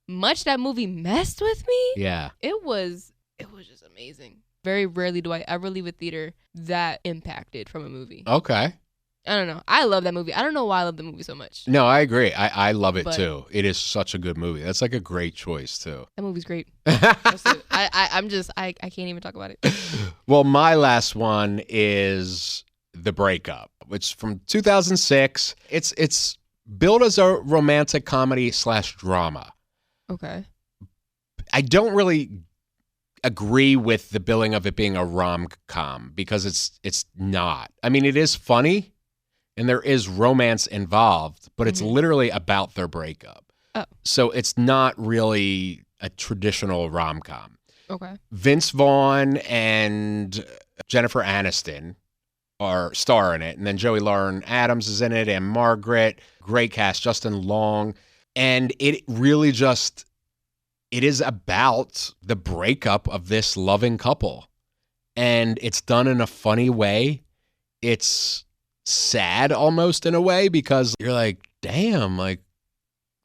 Speaker 3: much that movie messed with me.
Speaker 1: Yeah.
Speaker 3: It was just amazing. Very rarely do I ever leave a theater that impacted from a movie.
Speaker 1: Okay.
Speaker 3: I don't know. I love that movie. I don't know why I love the movie so much.
Speaker 1: No, I agree. I love it too. It is such a good movie. That's like a great choice too.
Speaker 3: That movie's great. I can't even talk about it.
Speaker 1: Well, my last one is The Breakup It's from 2006. It's billed as a romantic comedy / drama.
Speaker 3: Okay.
Speaker 1: I don't really agree with the billing of it being a rom-com because it's not. I mean, it is funny and there is romance involved, but it's literally about their breakup.
Speaker 3: Oh.
Speaker 1: So it's not really a traditional rom-com.
Speaker 3: Okay.
Speaker 1: Vince Vaughn and Jennifer Aniston are star in it, and then Joey Lauren Adams is in it, and Margaret. Great cast, Justin Long. And it really just, it is about the breakup of this loving couple. And it's done in a funny way. It's sad almost in a way because you're like, damn, like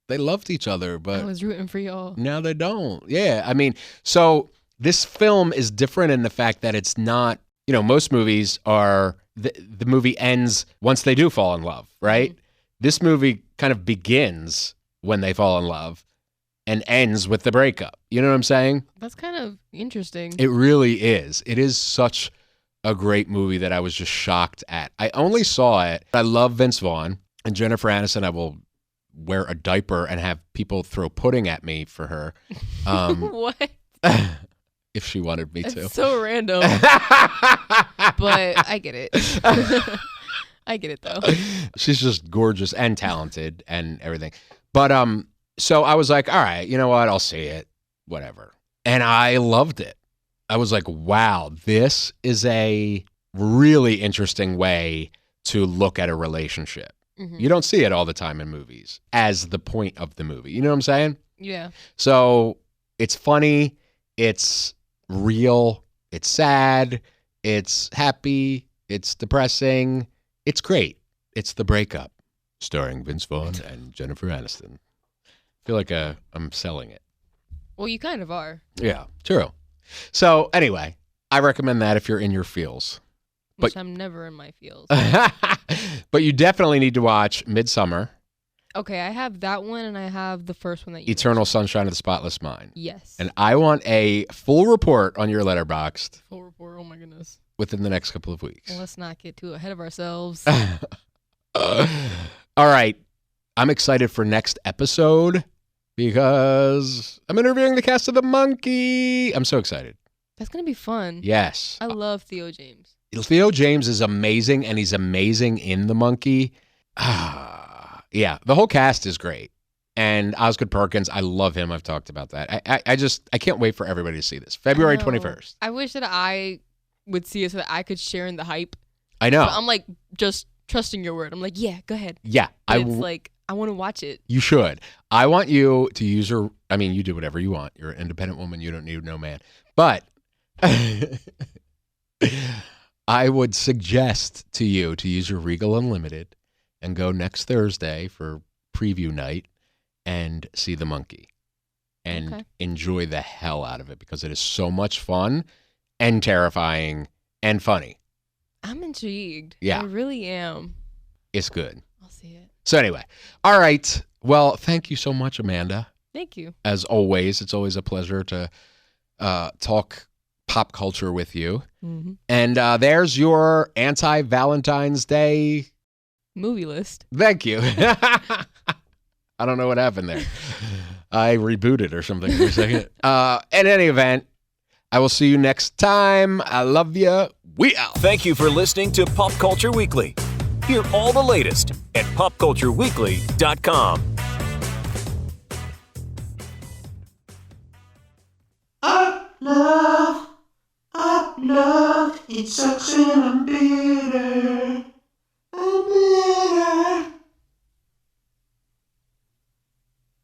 Speaker 1: they loved each other, but
Speaker 3: I was rooting for y'all.
Speaker 1: now they don't. Yeah. I mean, so this film is different in the fact that it's not, most movies are, the movie ends once they do fall in love, right? Mm-hmm. This movie kind of begins when they fall in love and ends with the breakup. You know what I'm saying?
Speaker 3: That's kind of interesting.
Speaker 1: It really is. It is such a great movie that I was just shocked at. I only saw it. I love Vince Vaughn and Jennifer Aniston. I will wear a diaper and have people throw pudding at me for her.
Speaker 3: What?
Speaker 1: If she wanted me to.
Speaker 3: It's so random. But I get it. I get it though.
Speaker 1: She's just gorgeous and talented and everything. But so I was like, all right, you know what? I'll see it. Whatever. And I loved it. I was like, wow, this is a really interesting way to look at a relationship. Mm-hmm. You don't see it all the time in movies as the point of the movie. You know what I'm saying?
Speaker 3: Yeah.
Speaker 1: So it's funny. It's real. It's sad. It's happy. It's depressing. It's great. It's The Breakup, starring Vince Vaughn and Jennifer Aniston. I feel like I'm selling it.
Speaker 3: Well, you kind of are.
Speaker 1: Yeah, true. So anyway, I recommend that if you're in your feels.
Speaker 3: Which I'm never in my feels.
Speaker 1: But you definitely need to watch Midsummer.
Speaker 3: Okay, I have that one and I have the first one that you
Speaker 1: Eternal
Speaker 3: mentioned.
Speaker 1: Sunshine of the Spotless Mind.
Speaker 3: Yes.
Speaker 1: And I want a full report on your Letterboxd.
Speaker 3: Full report, oh my goodness.
Speaker 1: Within the next couple of weeks.
Speaker 3: Well, let's not get too ahead of ourselves.
Speaker 1: All right. I'm excited for next episode because I'm interviewing the cast of The Monkey. I'm so excited.
Speaker 3: That's going to be fun.
Speaker 1: Yes.
Speaker 3: I love Theo James.
Speaker 1: Theo James is amazing, and he's amazing in The Monkey. Yeah, the whole cast is great. And Osgood Perkins, I love him. I've talked about that. I can't wait for everybody to see this. February 21st.
Speaker 3: I wish that I would see it so that I could share in the hype.
Speaker 1: I know.
Speaker 3: But I'm like just trusting your word. I'm like, yeah, go ahead.
Speaker 1: Yeah.
Speaker 3: It's like, I want to watch it.
Speaker 1: You should. I want you to use your, I mean, you do whatever you want. You're an independent woman. You don't need no man. But I would suggest to you to use your Regal Unlimited and go next Thursday for preview night and see The Monkey and enjoy the hell out of it because it is so much fun and terrifying and funny.
Speaker 3: I'm intrigued.
Speaker 1: Yeah.
Speaker 3: I really am.
Speaker 1: It's good.
Speaker 3: I'll see it.
Speaker 1: So anyway, all right. Well, thank you so much, Amanda.
Speaker 3: Thank you.
Speaker 1: As always, it's always a pleasure to talk pop culture with you. Mm-hmm. And there's your anti-Valentine's Day
Speaker 3: movie list.
Speaker 1: Thank you. I don't know what happened there. I rebooted or something for a second. In any event, I will see you next time. I love you. We out.
Speaker 2: Thank you for listening to Pop Culture Weekly. Hear all the latest at popcultureweekly.com.
Speaker 4: Up love, it sucks and I'm big.